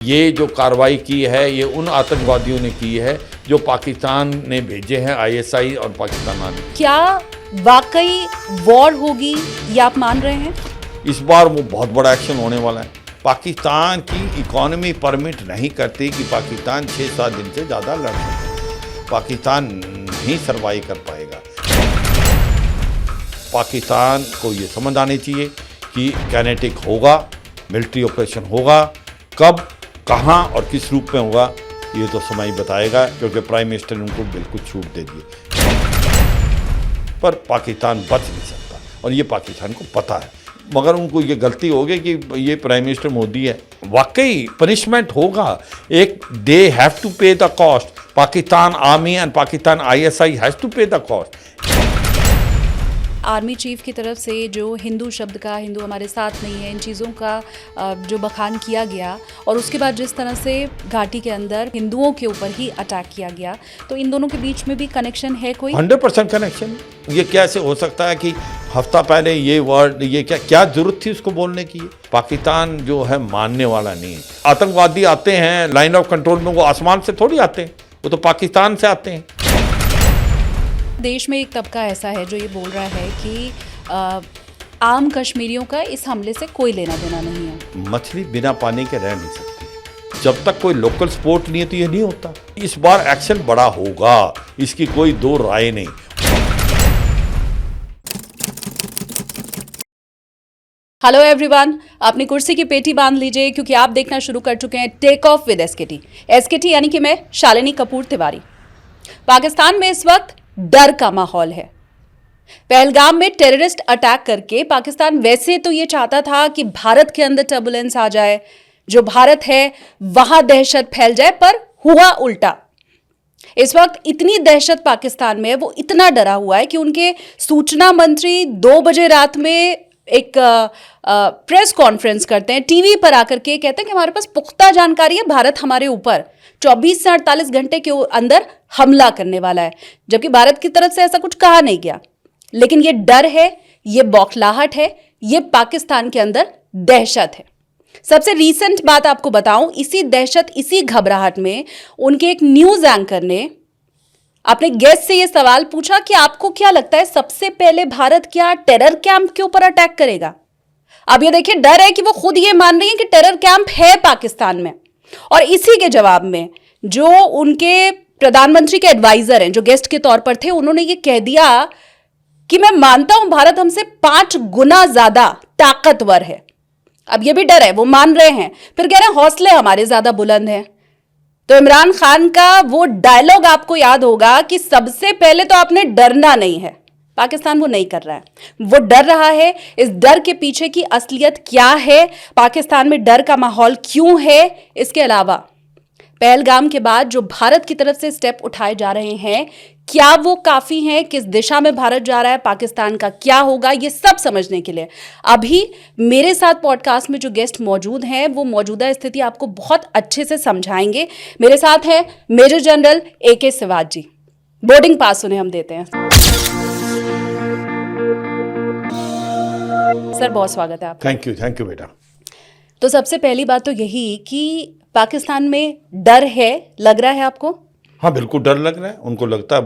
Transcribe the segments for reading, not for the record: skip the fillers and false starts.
ये जो कार्रवाई की है ये उन आतंकवादियों ने की है जो पाकिस्तान ने भेजे हैं, आईएसआई और पाकिस्तान आने। क्या वाकई वॉर होगी ये आप मान रहे हैं? इस बार वो बहुत बड़ा एक्शन होने वाला है। पाकिस्तान की इकॉनमी परमिट नहीं करती कि पाकिस्तान 6-7 दिन से ज़्यादा लड़ सके। पाकिस्तान नहीं सर्वाइव कर पाएगा। पाकिस्तान को ये समझ आनी चाहिए कि काइनेटिक होगा, मिलिट्री ऑपरेशन होगा, कब, कहाँ और किस रूप में होगा ये तो समय बताएगा, क्योंकि प्राइम मिनिस्टर ने उनको बिल्कुल छूट दे दी। पर पाकिस्तान बच नहीं सकता और ये पाकिस्तान को पता है, मगर उनको ये गलती होगी कि ये प्राइम मिनिस्टर मोदी है। वाकई पनिशमेंट होगा, एक they have to pay the cost. Pakistan army and Pakistan ISI has to pay the cost. Army chief की तरफ से जो हिंदू शब्द का, हिंदू हमारे साथ नहीं है, इन चीज़ों का जो बखान किया गया और उसके बाद जिस तरह से घाटी के अंदर हिंदुओं के ऊपर ही अटैक किया गया, तो इन दोनों के बीच में भी कनेक्शन है कोई? 100% कनेक्शन। ये कैसे हो सकता है कि हफ्ता पहले ये वर्ड, ये क्या जरूरत थी उसको बोलने की? पाकिस्तान जो है मानने वाला नहीं है। आतंकवादी आते हैं लाइन ऑफ कंट्रोल में, वो आसमान से थोड़ी आते हैं, वो तो पाकिस्तान से आते हैं। देश में एक तबका ऐसा है जो ये बोल रहा है कि आम कश्मीरियों का इस हमले से कोई लेना देना नहीं है। मछली बिना पानी के रह नहीं सकती। जब तक कोई लोकल सपोर्ट नहीं है तो ये नहीं होता। इस बार एक्शन बड़ा होगा, इसकी कोई दो राय नहीं। हेलो एवरीवन, अपनी कुर्सी की पेटी बांध लीजिए क्योंकि आप देखना शुरू कर चुके हैं take off with SKT. SKT यानी कि मैं शालिनी कपूर तिवारी। पाकिस्तान में इस वक्त डर का माहौल है। पहलगाम में टेररिस्ट अटैक करके पाकिस्तान वैसे तो ये चाहता था कि भारत के अंदर टर्बुलेंस आ जाए, जो भारत है वहां दहशत फैल जाए, पर हुआ उल्टा। इस वक्त इतनी दहशत पाकिस्तान में है, वो इतना डरा हुआ है कि उनके सूचना मंत्री 2 बजे रात में एक प्रेस कॉन्फ्रेंस करते हैं, टीवी पर आकर के कहते हैं कि हमारे पास पुख्ता जानकारी है, भारत हमारे ऊपर 24 से 48 घंटे के अंदर हमला करने वाला है, जबकि भारत की तरफ से ऐसा कुछ कहा नहीं गया। लेकिन ये डर है, ये बौखलाहट है, ये पाकिस्तान के अंदर दहशत है। सबसे रीसेंट बात आपको बताऊं, इसी दहशत, इसी घबराहट में उनके एक न्यूज एंकर ने अपने गेस्ट से ये सवाल पूछा कि आपको क्या लगता है सबसे पहले भारत क्या टेरर कैंप के ऊपर अटैक करेगा? अब ये देखिए, डर है कि वो खुद ये मान रही है कि टेरर कैंप है पाकिस्तान में। और इसी के जवाब में जो उनके प्रधानमंत्री के एडवाइजर हैं, जो गेस्ट के तौर पर थे, उन्होंने ये कह दिया कि मैं मानता हूं भारत हमसे 5 गुना ज्यादा ताकतवर है। अब ये भी डर है, वो मान रहे हैं, फिर कह रहे हैं हौसले हमारे ज्यादा बुलंद हैं। तो इमरान खान का वो डायलॉग आपको याद होगा कि सबसे पहले तो आपने डरना नहीं है। पाकिस्तान वो नहीं कर रहा है, वो डर रहा है। इस डर के पीछे की असलियत क्या है, पाकिस्तान में डर का माहौल क्यों है, इसके अलावा पहलगाम के बाद जो भारत की तरफ से स्टेप उठाए जा रहे हैं, क्या वो काफी हैं, किस दिशा में भारत जा रहा है, पाकिस्तान का क्या होगा, ये सब समझने के लिए अभी मेरे साथ पॉडकास्ट में जो गेस्ट मौजूद हैं वो मौजूदा स्थिति आपको बहुत अच्छे से समझाएंगे। मेरे साथ हैं मेजर जनरल AK सिवाज जी। बोर्डिंग पास उन्हें हम देते हैं। सर, बहुत स्वागत है आपका। थैंक यू बेटा। तो सबसे पहली बात तो यही कि पाकिस्तान में डर है, लग रहा है आपको? हाँ, बिल्कुल डर लग रहा है। उनको लगता है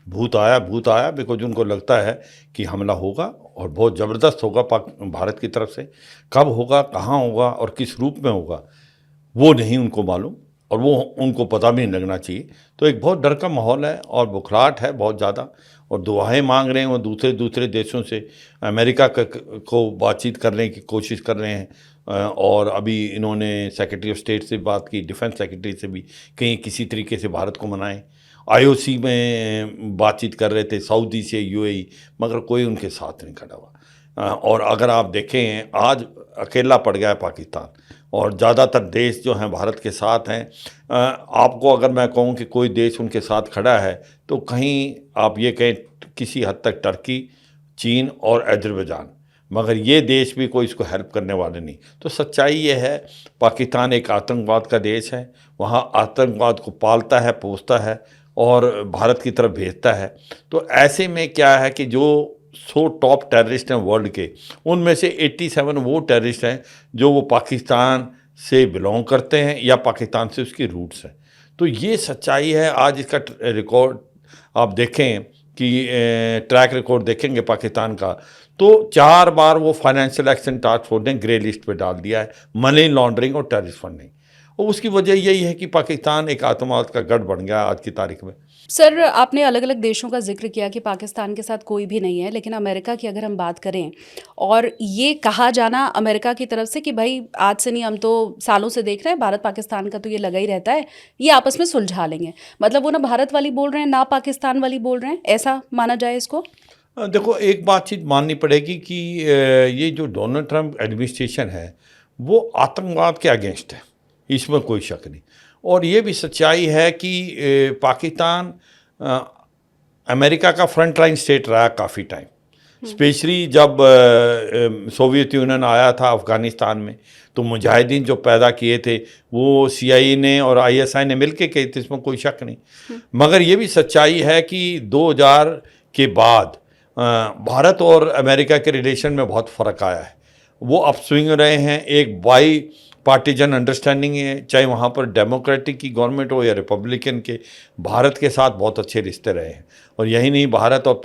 भूत आया, बिकॉज उनको लगता है कि हमला होगा और बहुत ज़बरदस्त होगा भारत की तरफ से। कब होगा, कहाँ होगा और किस रूप में होगा वो नहीं उनको मालूम, और वो उनको पता भी नहीं लगना चाहिए। तो एक बहुत डर का माहौल है और बुखलाहट है बहुत ज़्यादा, और दुआएं मांग रहे हैं वो दूसरे देशों से। अमेरिका को बातचीत करने की कोशिश कर रहे हैं, और अभी इन्होंने सेक्रेटरी ऑफ स्टेट से बात की, डिफेंस सेक्रेटरी से भी, कहीं किसी तरीके से भारत को मनाएं। IOC में बातचीत कर रहे थे, सऊदी से, UAE, मगर कोई उनके साथ नहीं खड़ा हुआ। और अगर आप देखें आज अकेला पड़ गया है पाकिस्तान, और ज़्यादातर देश जो हैं भारत के साथ हैं। आपको अगर मैं कहूँ कि कोई देश उनके साथ खड़ा है तो कहीं आप ये कहें किसी हद तक टर्की, चीन और अजरबैजान, मगर ये देश भी कोई इसको हेल्प करने वाले नहीं। तो सच्चाई ये है, पाकिस्तान एक आतंकवाद का देश है, वहाँ आतंकवाद को पालता है, पोसता है और भारत की तरफ भेजता है। तो ऐसे में क्या है कि जो 100 टॉप टेररिस्ट हैं वर्ल्ड के, उनमें से 87 वो टेररिस्ट हैं जो वो पाकिस्तान से बिलोंग करते हैं या पाकिस्तान से उसकी रूट्स हैं। तो ये सच्चाई है। आज इसका रिकॉर्ड आप देखें कि ट्रैक रिकॉर्ड देखेंगे पाकिस्तान का, तो 4 बार वो फाइनेंशियल एक्शन टास्क फोर्स ने ग्रे लिस्ट पे डाल दिया है, मनी लॉन्ड्रिंग और टेररिस्ट फंडिंग। और उसकी वजह यही है कि पाकिस्तान एक आतंकवाद का गढ़ बन गया आज की तारीख में। सर, आपने अलग अलग देशों का जिक्र किया कि पाकिस्तान के साथ कोई भी नहीं है, लेकिन अमेरिका की अगर हम बात करें और ये कहा जाना अमेरिका की तरफ से कि भाई आज से नहीं, हम तो सालों से देख रहे हैं, भारत पाकिस्तान का तो ये लगा ही रहता है, ये आपस में सुलझा लेंगे। मतलब वो ना भारत वाली बोल रहे हैं ना पाकिस्तान वाली बोल रहे हैं, ऐसा माना जाए इसको? देखो, एक बात चीज़ माननी पड़ेगी कि ये जो डोनाल्ड ट्रंप एडमिनिस्ट्रेशन है वो आतंकवाद के अगेंस्ट है, इसमें कोई शक नहीं। और ये भी सच्चाई है कि पाकिस्तान अमेरिका का फ्रंट लाइन स्टेट रहा काफ़ी टाइम, स्पेशली जब सोवियत यूनियन आया था अफ़गानिस्तान में, तो मुजाहिदीन जो पैदा किए थे वो CIA ने और ISI ने मिलके किए थे, इसमें कोई शक नहीं। मगर ये भी सच्चाई है कि 2000 के बाद भारत और अमेरिका के रिलेशन में बहुत फ़र्क आया है। वो अपस्विंग रहे हैं, एक बाई पार्टीजन अंडरस्टैंडिंग है, चाहे वहाँ पर डेमोक्रेटिक की गवर्नमेंट हो या रिपब्लिकन के, भारत के साथ बहुत अच्छे रिश्ते रहे हैं। और यही नहीं, भारत और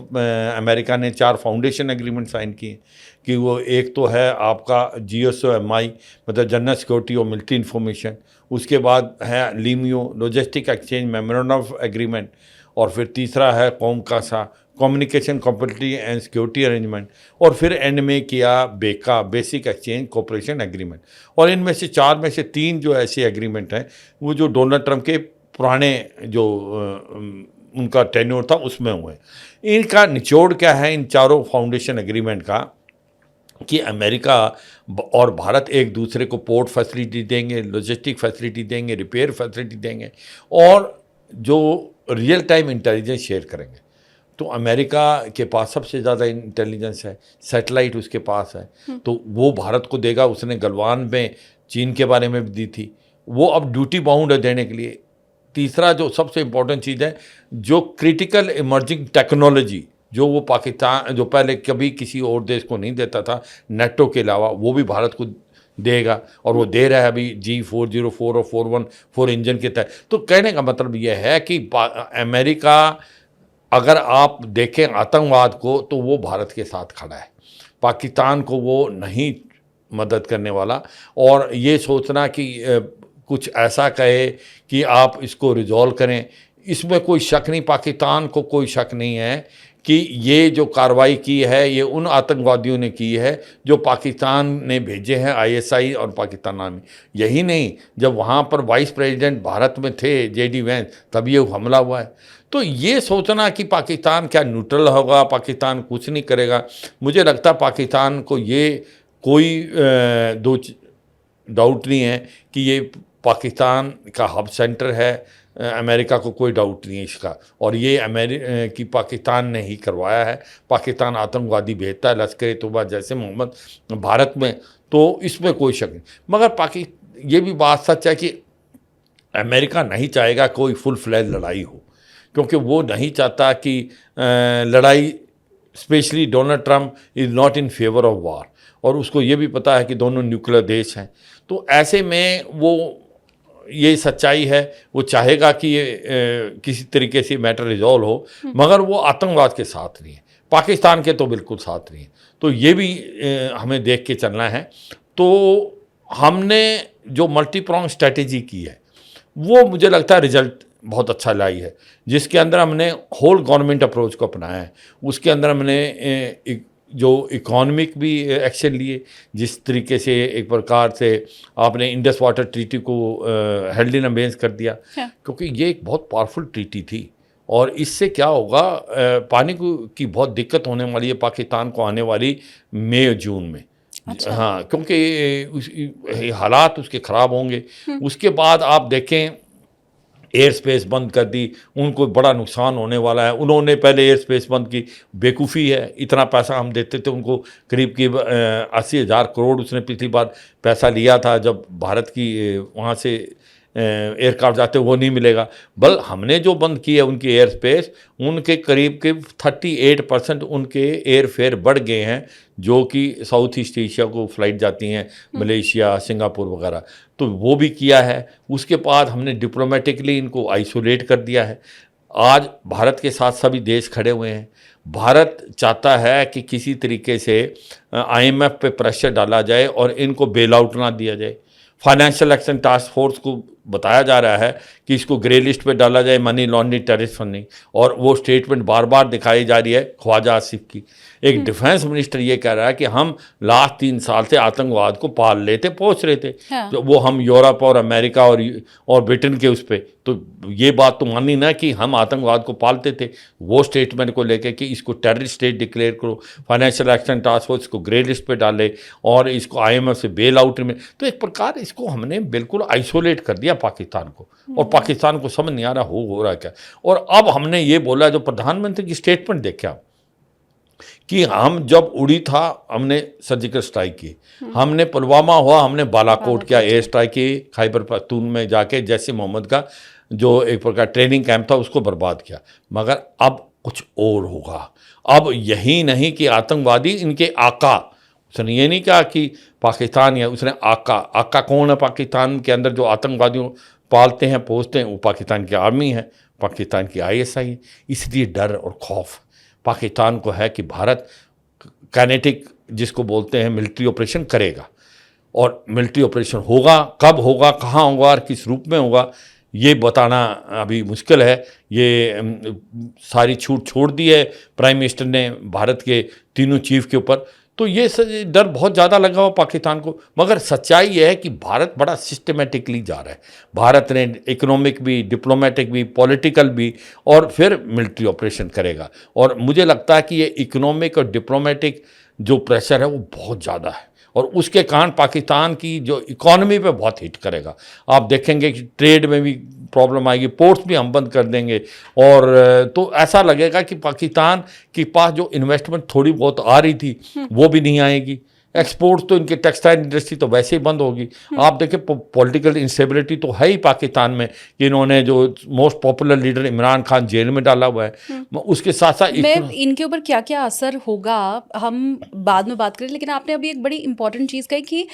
अमेरिका ने 4 फाउंडेशन एग्रीमेंट साइन किए कि वो एक तो है आपका GSOMI, मतलब जनरल सिक्योरिटी और मिलिट्री इंफॉर्मेशन, उसके बाद है LEMOA logistic exchange memorandum of agreement, और फिर तीसरा है COMCASA communication competitive and security arrangement, और फिर एंड में किया बेका बेसिक एक्सचेंज कोऑपरेशन एग्रीमेंट। और इनमें से 4 में से 3 जो ऐसे एग्रीमेंट हैं वो जो डोनाल्ड ट्रंप के पुराने जो उनका टेन्योर था उसमें हुए। इनका निचोड़ क्या है इन चारों फाउंडेशन एग्रीमेंट का, कि अमेरिका और भारत एक दूसरे को पोर्ट फैसिलिटी देंगे, लॉजिस्टिक फैसिलिटी देंगे, रिपेयर फैसिलिटी देंगे, और जो रियल टाइम इंटेलिजेंस शेयर करेंगे। तो अमेरिका के पास सबसे ज़्यादा इंटेलिजेंस है, सैटेलाइट उसके पास है, तो वो भारत को देगा। उसने गलवान में चीन के बारे में भी दी थी, वो अब ड्यूटी बाउंड है देने के लिए। तीसरा जो सबसे इम्पोर्टेंट चीज़ है, जो क्रिटिकल इमर्जिंग टेक्नोलॉजी जो वो पाकिस्तान जो पहले कभी किसी और देश को नहीं देता था नेटो के अलावा, वो भी भारत को देगा, और वो दे रहा है अभी G404 और 414 इंजन के तहत। तो कहने का मतलब यह है कि अमेरिका, अगर आप देखें आतंकवाद को, तो वो भारत के साथ खड़ा है, पाकिस्तान को वो नहीं मदद करने वाला। और ये सोचना कि कुछ ऐसा कहे कि आप इसको रिजॉल्व करें, इसमें कोई शक नहीं, पाकिस्तान को कोई शक नहीं है कि ये जो कार्रवाई की है ये उन आतंकवादियों ने की है जो पाकिस्तान ने भेजे हैं, ISI और पाकिस्तान आर्मी। यही नहीं, जब वहाँ पर वाइस प्रेसिडेंट भारत में थे JD वैंस, तब ये हमला हुआ है। तो ये सोचना कि पाकिस्तान क्या न्यूट्रल होगा, पाकिस्तान कुछ नहीं करेगा, मुझे लगता है पाकिस्तान को ये कोई दो डाउट नहीं है कि ये पाकिस्तान का हब सेंटर है। अमेरिका को कोई डाउट नहीं है इसका, और ये कि पाकिस्तान ने ही करवाया है। पाकिस्तान आतंकवादी भेजता है, लश्कर-ए-तोयबा जैसे मोहम्मद भारत में, तो इसमें कोई शक नहीं। मगर ये भी बात सच है कि अमेरिका नहीं चाहेगा कोई फुल फ्लैज लड़ाई हो, क्योंकि वो नहीं चाहता कि लड़ाई, specially Donald Trump is not in favour of war, और उसको ये भी पता है कि दोनों न्यूक्लियर देश हैं। तो ऐसे में वो, ये सच्चाई है, वो चाहेगा कि ये किसी तरीके से मैटर रिजॉल्व हो, मगर वो आतंकवाद के साथ नहीं है, पाकिस्तान के तो बिल्कुल साथ नहीं है। तो ये भी हमें देख के चलना है। तो हमने जो मल्टी प्रॉन्ग स्ट्रेटेजी की है वो मुझे लगता है रिजल्ट बहुत अच्छा लाई है, जिसके अंदर हमने होल गवर्नमेंट अप्रोच को अपनाया है। उसके अंदर हमने जो इकोनॉमिक भी एक्शन लिए, जिस तरीके से एक प्रकार से आपने इंडस वाटर ट्रीटी को हेल्ड इन अबेंस कर दिया, क्योंकि ये एक बहुत पावरफुल ट्रीटी थी, और इससे क्या होगा, पानी की बहुत दिक्कत होने वाली है पाकिस्तान को आने वाली मई जून में। अच्छा। हाँ, क्योंकि हालात उसके ख़राब होंगे। उसके बाद आप देखें एयर स्पेस बंद कर दी, उनको बड़ा नुकसान होने वाला है। उन्होंने पहले एयर स्पेस बंद की, बेवकूफ़ी है, इतना पैसा हम देते थे उनको, करीब 80,000 करोड़ उसने पिछली बार पैसा लिया था जब भारत की वहाँ से एयरक्राफ्ट जाते वो नहीं मिलेगा। बल हमने जो बंद की है उनकी एयर स्पेस, उनके करीब के 38% उनके एयर फेयर बढ़ गए हैं, जो कि साउथ ईस्ट एशिया को फ्लाइट जाती हैं, मलेशिया, सिंगापुर वगैरह, तो वो भी किया है। उसके बाद हमने डिप्लोमेटिकली इनको आइसोलेट कर दिया है। आज भारत के साथ सभी देश खड़े हुए हैं। भारत चाहता है कि किसी तरीके से IMF पे प्रेशर डाला जाए और इनको बेल आउट ना दिया जाए। फाइनेंशियल एक्शन टास्क फोर्स को बताया जा रहा है कि इसको ग्रे लिस्ट पे डाला जाए, मनी लॉन्ड्रिंग, टेररिस्ट फंडिंग, और वो स्टेटमेंट बार बार दिखाई जा रही है ख्वाजा आसिफ की। एक डिफेंस मिनिस्टर ये कह रहा है कि हम लास्ट 3 साल से आतंकवाद को पाल लेते, पोष रहे थे। हाँ। जो वो हम यूरोप और अमेरिका और ब्रिटेन के उस पर, तो ये बात तो मानी ना कि हम आतंकवाद को पालते थे। वो स्टेटमेंट को लेकर कि इसको टेररिस्ट स्टेट डिक्लेयर करो, फाइनेंशियल एक्शन टास्क फोर्स को ग्रे लिस्ट पे डाले और इसको IMF से बेल आउट में, तो एक प्रकार इसको हमने बिल्कुल आइसोलेट कर दिया पाकिस्तान को, और पाकिस्तान को समझ नहीं आ रहा हो रहा क्या। और अब हमने ये बोला, जो प्रधानमंत्री की स्टेटमेंट देखा कि हम जब उड़ी था हमने सर्जिकल स्ट्राइक की, हमने पुलवामा हुआ हमने बालाकोट किया, एयर स्ट्राइक की, खैबर पख्तून में जाके जैसे मोहम्मद का जो एक प्रकार ट्रेनिंग कैंप था उसको बर्बाद किया। मगर अब कुछ और होगा। अब यही नहीं कि आतंकवादी इनके आका, उसने ये नहीं कहा कि पाकिस्तान या, उसने आका कौन है पाकिस्तान के अंदर जो आतंकवादियों पालते हैं पोसते हैं, वो पाकिस्तान की आर्मी है, पाकिस्तान की ISI है। इसलिए डर और खौफ पाकिस्तान को है कि भारत काइनेटिक जिसको बोलते हैं मिलिट्री ऑपरेशन करेगा, और मिलिट्री ऑपरेशन होगा, कब होगा, कहाँ होगा और किस रूप में होगा, ये बताना अभी मुश्किल है। ये सारी छूट छोड़ दी है प्राइम मिनिस्टर ने भारत के तीनों चीफ के ऊपर, तो ये डर बहुत ज़्यादा लगा हुआ पाकिस्तान को। मगर सच्चाई ये है कि भारत बड़ा सिस्टमेटिकली जा रहा है। भारत ने इकोनॉमिक भी, डिप्लोमेटिक भी, पॉलिटिकल भी, और फिर मिलिट्री ऑपरेशन करेगा। और मुझे लगता है कि ये इकोनॉमिक और डिप्लोमेटिक जो प्रेशर है वो बहुत ज़्यादा है, और उसके कारण पाकिस्तान की जो इकॉनमी पे बहुत हिट करेगा। आप देखेंगे कि ट्रेड में भी प्रॉब्लम आएगी, पोर्ट्स भी हम बंद कर देंगे, और तो ऐसा लगेगा कि पाकिस्तान के पास जो इन्वेस्टमेंट थोड़ी बहुत आ रही थी वो भी नहीं आएगी। एक्सपोर्ट्स तो इनके टेक्सटाइल इंडस्ट्री तो वैसे ही बंद होगी। आप देखें पॉलिटिकल इंस्टेबिलिटी तो है ही पाकिस्तान में, कि इन्होंने जो most popular leader Imran Khan jail में डाला हुआ है, उसके साथ साथ इनके ऊपर क्या क्या असर होगा हम बाद में बात करें, लेकिन आपने अभी एक बड़ी इंपॉर्टेंट चीज़ कही कि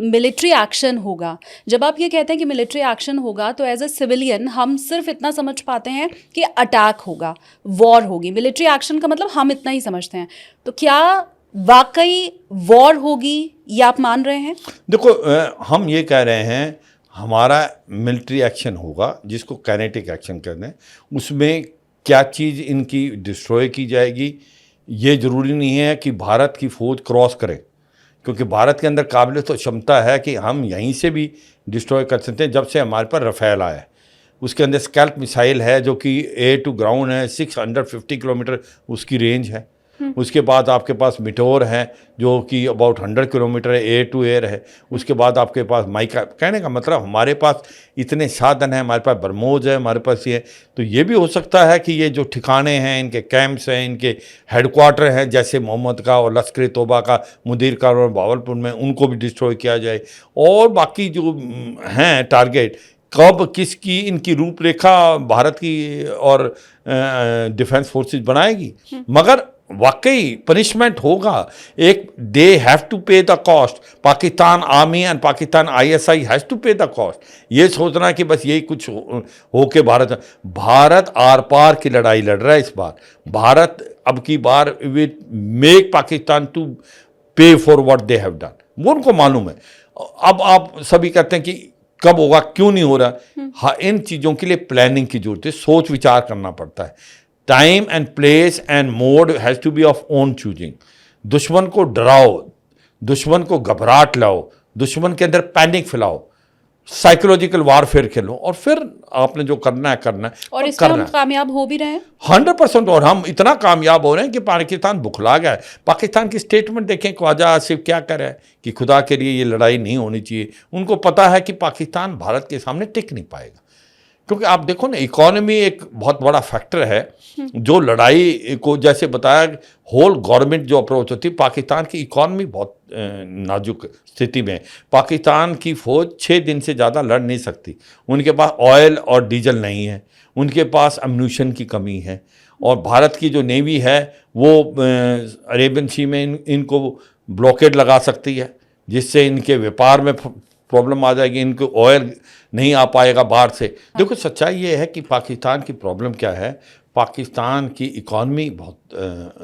मिलिट्री एक्शन होगा। जब आप ये कहते हैं कि मिलिट्री एक्शन होगा, तो एज अ सिविलियन हम सिर्फ इतना समझ पाते हैं कि अटैक होगा, वॉर होगी। मिलिट्री एक्शन का मतलब हम इतना ही समझते हैं, तो क्या वाकई वॉर होगी, या आप मान रहे हैं? देखो, हम ये कह रहे हैं हमारा मिलिट्री एक्शन होगा जिसको काइनेटिक एक्शन कहते हैं। उसमें क्या चीज़ इनकी डिस्ट्रॉय की जाएगी, ये ज़रूरी नहीं है कि भारत की फ़ौज क्रॉस करे, क्योंकि भारत के अंदर काबिलियत तो क्षमता है कि हम यहीं से भी डिस्ट्रॉय कर सकते हैं। जब से हमारे पास रफ़ेल आया है, उसके अंदर स्कैल्प मिसाइल है जो कि एयर टू ग्राउंड है, 650 किलोमीटर उसकी रेंज है। उसके बाद आपके पास मिटोर है जो कि अबाउट 100 किलोमीटर है, एयर टू एयर है। उसके बाद आपके पास माइका, कहने का मतलब हमारे पास इतने साधन हैं, हमारे पास बरमोज है, हमारे पास ये, तो ये भी हो सकता है कि ये जो ठिकाने हैं, इनके कैंप्स हैं, इनके हेडक्वार्टर हैं, जैसे मोहम्मद का और लश्कर तोबा का मुदीर का और बावलपुर में, उनको भी डिस्ट्रॉय किया जाए। और बाकी जो हैं टारगेट, कब किसकी इनकी रूपरेखा भारत की और डिफेंस फोर्सेस बनाएगी। मगर वाकई पनिशमेंट होगा। एक they have to pay the cost. Pakistan army and Pakistan ISI has to pay the cost. ये सोचना कि बस यही कुछ हो के भारत आर पार की लड़ाई लड़ रहा है इस बार। भारत अब की बार विल मेक पाकिस्तान टू पे for what they have done, वो उनको मालूम है। अब आप सभी कहते हैं कि कब होगा, क्यों नहीं हो रहा। हाँ, इन चीज़ों के लिए प्लानिंग की जरूरत है, सोच विचार करना पड़ता है। Time and place and mode has to be of own choosing. दुश्मन को डराओ, दुश्मन को घबराहट लाओ, दुश्मन के अंदर पैनिक फैलाओ, साइकोलॉजिकल वारफेयर खेलो, और फिर आपने जो करना है करना है। और इसमें हम कामयाब हो भी रहे हैं 100%। और हम इतना कामयाब हो रहे हैं कि पाकिस्तान बुखला गया है। पाकिस्तान की स्टेटमेंट देखें, ख्वाजा आसिफ क्या कर रहा है कि खुदा के लिए ये लड़ाई नहीं होनी चाहिए। उनको पता है कि पाकिस्तान भारत के सामने टिक नहीं पाएगा। क्योंकि आप देखो ना, इकोनॉमी एक बहुत बड़ा फैक्टर है जो लड़ाई को, जैसे बताया, होल गवर्नमेंट जो अप्रोच होती है, पाकिस्तान की इकोनॉमी बहुत नाजुक स्थिति में है। पाकिस्तान की फौज 6 दिन से ज़्यादा लड़ नहीं सकती। उनके पास ऑयल और डीजल नहीं है, उनके पास अम्यूनिशन की कमी है, और भारत की जो नेवी है वो अरेबियन सी में इनको ब्लॉकेड लगा सकती है, जिससे इनके व्यापार में प्रॉब्लम आ जाएगी, इनको ऑयल नहीं आ पाएगा बाहर से। देखो, सच्चाई ये है कि पाकिस्तान की प्रॉब्लम क्या है, पाकिस्तान की इकॉनमी बहुत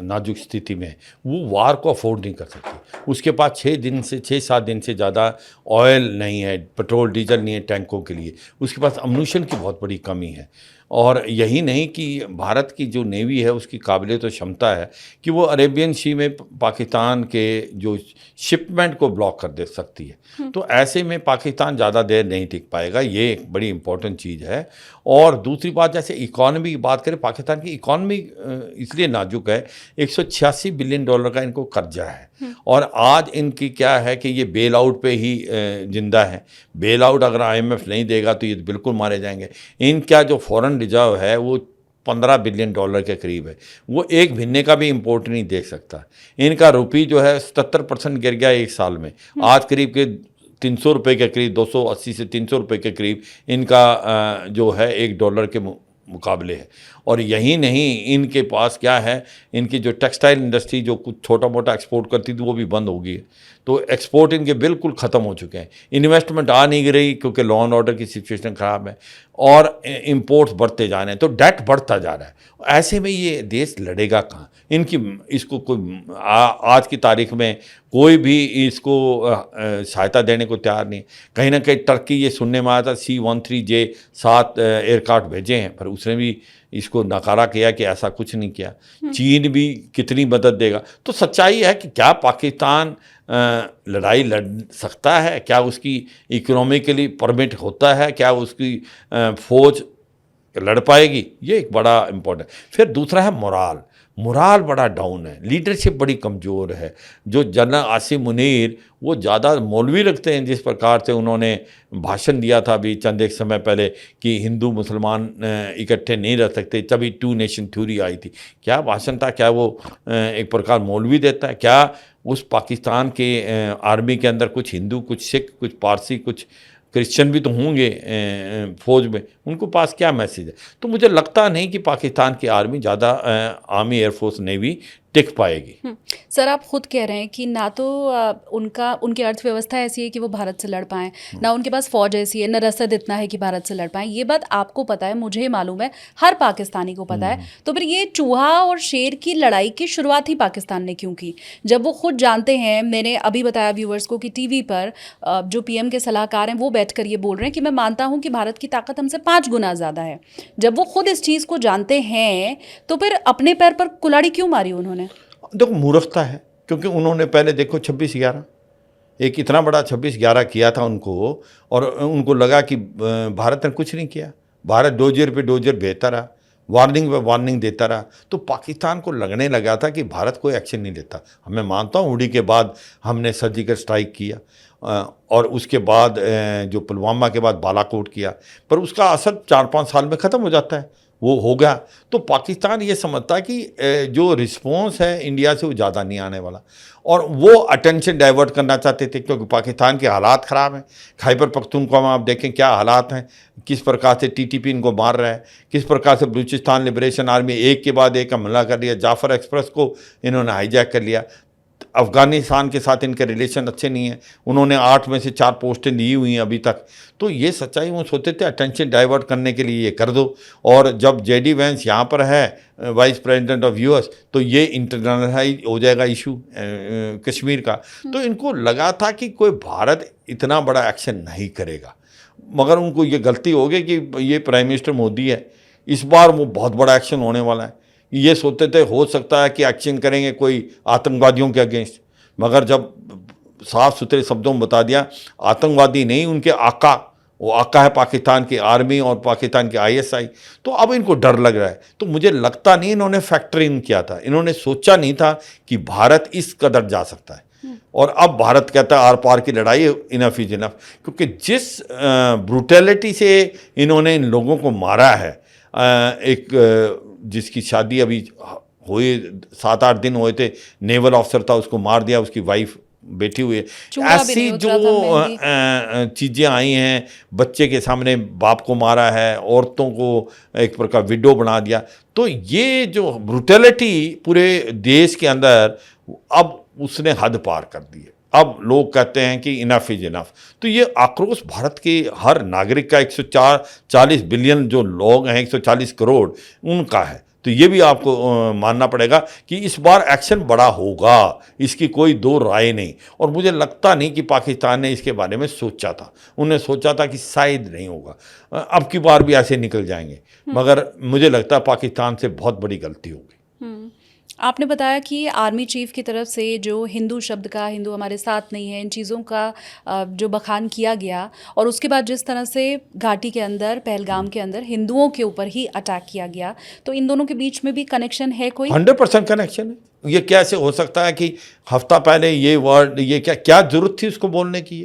नाजुक स्थिति में है। वो वार को अफोर्ड नहीं कर सकती। उसके पास 6-7 दिन से ज़्यादा ऑयल नहीं है, पेट्रोल डीजल नहीं है टैंकों के लिए। उसके पास अम्यूनिशन की बहुत बड़ी कमी है। और यही नहीं कि भारत की जो नेवी है उसकी काबिलियत और क्षमता है कि वो अरेबियन सी में पाकिस्तान के जो शिपमेंट को ब्लॉक कर दे सकती है। तो ऐसे में पाकिस्तान ज़्यादा देर नहीं टिक पाएगा, ये एक बड़ी इंपॉर्टेंट चीज़ है। और दूसरी बात, जैसे इकॉनमी की बात करें, पाकिस्तान की इकॉनमी इसलिए नाजुक है, 186 बिलियन डॉलर का इनको कर्जा है, और आज इनकी क्या है कि ये बेल आउट पे ही जिंदा है। बेल आउट अगर IMF नहीं देगा तो ये बिल्कुल मारे जाएंगे। इनका जो फॉरेन रिजर्व है वो 15 बिलियन डॉलर के करीब है, वो एक महीने का भी इंपोर्ट नहीं देख सकता। इनका रुपये जो है 77% गिर गया एक साल में, आज करीब के 300 रुपये के करीब, 280 से 300 रुपये के करीब इनका जो है $1 के मुकाबले है। और यही नहीं, इनके पास क्या है, इनकी जो टेक्सटाइल इंडस्ट्री जो कुछ छोटा मोटा एक्सपोर्ट करती थी वो भी बंद हो गई है। तो एक्सपोर्ट इनके बिल्कुल ख़त्म हो चुके हैं। इन्वेस्टमेंट आ नहीं रही क्योंकि लॉ एंड ऑर्डर की सिचुएशन ख़राब है, और इंपोर्ट्स बढ़ते जा रहे हैं, तो डेट बढ़ता जा रहा है। ऐसे में ये देश लड़ेगा कहाँ? इनकी इसको कोई आज की तारीख में कोई भी इसको सहायता देने को तैयार नहीं। कहीं ना कहीं टर्की, ये सुनने में आया था, C-13J 7 एयरक्राफ्ट भेजे हैं, पर उसने भी इसको नकारा किया कि ऐसा कुछ नहीं किया। चीन भी कितनी मदद देगा? तो सच्चाई है कि क्या पाकिस्तान लड़ाई लड़ सकता है? क्या उसकी इकोनॉमिकली परमिट होता है? क्या उसकी फौज लड़ पाएगी? ये एक बड़ा इम्पोर्टेंट। फिर दूसरा है मोराल बड़ा डाउन है, लीडरशिप बड़ी कमज़ोर है। जो जनरल आसिम मुनीर, वो ज़्यादा मौलवी रखते हैं, जिस प्रकार से उन्होंने भाषण दिया था अभी चंद एक समय पहले कि हिंदू मुसलमान इकट्ठे नहीं रह सकते, तभी 2 नेशन थ्योरी आई थी। क्या भाषण था? क्या वो एक प्रकार मौलवी देता है? क्या उस पाकिस्तान के आर्मी के अंदर कुछ हिंदू, कुछ सिख, कुछ पारसी, कुछ क्रिश्चियन भी तो होंगे फौज में, उनको पास क्या मैसेज है? तो मुझे लगता नहीं कि पाकिस्तान की आर्मी ज़्यादा आर्मी, एयरफोर्स, नेवी टिक पाएगी। सर, आप खुद कह रहे हैं कि ना तो उनकी अर्थव्यवस्था ऐसी है कि वो भारत से लड़ पाएं, ना उनके पास फौज ऐसी है, ना रसद इतना है कि भारत से लड़ पाएं। ये बात आपको पता है, मुझे मालूम है, हर पाकिस्तानी को पता है। तो फिर ये चूहा और शेर की लड़ाई की शुरुआत ही पाकिस्तान ने क्यों की, जब वो खुद जानते हैं? मैंने अभी बताया व्यूअर्स को कि TV पर जो PM के सलाहकार हैं वो बैठ कर ये बोल रहे हैं कि मैं मानता हूँ कि भारत की ताकत हमसे 5 गुना ज़्यादा है। जब वो खुद इस चीज़ को जानते हैं तो फिर अपने पैर पर कुल्हाड़ी क्यों मारी उन्होंने? देखो, मूर्खता है, क्योंकि उन्होंने पहले देखो 26/11, एक इतना बड़ा 26/11 किया था उनको, और उनको लगा कि भारत ने कुछ नहीं किया। भारत डोजियर पे डोजियर भेजता रहा, वार्निंग पे वार्निंग देता रहा। तो पाकिस्तान को लगने लगा था कि भारत कोई एक्शन नहीं लेता। मैं मानता हूँ उड़ी के बाद हमने सर्जिकल स्ट्राइक किया, और उसके बाद जो पुलवामा के बाद बालाकोट किया, पर उसका असर 4-5 साल में ख़त्म हो जाता है, वो हो गया। तो पाकिस्तान ये समझता है कि जो रिस्पॉन्स है इंडिया से वो ज़्यादा नहीं आने वाला, और वो अटेंशन डाइवर्ट करना चाहते थे, क्योंकि पाकिस्तान के हालात ख़राब हैं। खैबर पख्तूनख्वा में आप देखें क्या हालात हैं, किस प्रकार से TTP इनको मार रहा है, किस प्रकार से बलूचिस्तान लिबरेशन आर्मी एक के बाद एक हमला कर लिया। जाफर एक्सप्रेस को इन्होंने हाईजैक कर लिया। अफ़गानिस्तान के साथ इनके रिलेशन अच्छे नहीं हैं, उन्होंने 8 में से 4 पोस्टें ली हुई हैं अभी तक। तो ये सच्चाई वो सोचते थे अटेंशन डाइवर्ट करने के लिए ये कर दो। और जब JD Vance यहाँ पर है वाइस प्रेसिडेंट ऑफ US, तो ये इंटरनलाइज हो जाएगा इशू कश्मीर का। तो इनको लगा था कि कोई भारत इतना बड़ा एक्शन नहीं करेगा, मगर उनको ये गलती हो गई कि ये प्राइम मिनिस्टर मोदी है, इस बार वो बहुत बड़ा एक्शन होने वाला है। ये सोचते थे हो सकता है कि एक्शन करेंगे कोई आतंकवादियों के अगेंस्ट, मगर जब साफ सुथरे शब्दों में बता दिया आतंकवादी नहीं, उनके आका, वो आका है पाकिस्तान की आर्मी और पाकिस्तान के ISI, तो अब इनको डर लग रहा है। तो मुझे लगता नहीं इन्होंने फैक्टर इन किया था, इन्होंने सोचा नहीं था कि भारत इस कदर जा सकता है। और अब भारत कहता है आर पार की लड़ाई, इनफ इज इनफ, क्योंकि जिस ब्रूटैलिटी से इन्होंने इन लोगों को मारा है, एक जिसकी शादी अभी हुई 7-8 दिन हुए थे, नेवल ऑफिसर था, उसको मार दिया, उसकी वाइफ बैठी हुई है। चूड़ा भी ऐसी नहीं उतरा जो था मेहंदी। चीज़ें आई हैं, बच्चे के सामने बाप को मारा है, औरतों को एक प्रकार विडो बना दिया, तो ये जो ब्रूटैलिटी पूरे देश के अंदर, अब उसने हद पार कर दी है। अब लोग कहते हैं कि इनफ इज इनफ। तो ये आक्रोश भारत के हर नागरिक का, 140 बिलियन जो लोग हैं, 140 करोड़, उनका है। तो ये भी आपको मानना पड़ेगा कि इस बार एक्शन बड़ा होगा, इसकी कोई दो राय नहीं। और मुझे लगता नहीं कि पाकिस्तान ने इसके बारे में सोचा था। उन्हें सोचा था कि शायद नहीं होगा, अब की बार भी ऐसे निकल जाएंगे, मगर मुझे लगता है पाकिस्तान से बहुत बड़ी गलती होगी। आपने बताया कि आर्मी चीफ की तरफ से जो हिंदू शब्द का, हिंदू हमारे साथ नहीं है, इन चीज़ों का जो बखान किया गया, और उसके बाद जिस तरह से घाटी के अंदर, पहलगाम के अंदर हिंदुओं के ऊपर ही अटैक किया गया, तो इन दोनों के बीच में भी कनेक्शन है कोई? 100% कनेक्शन है। ये कैसे हो सकता है कि हफ्ता पहले ये वर्ड, ये क्या जरूरत थी उसको बोलने की?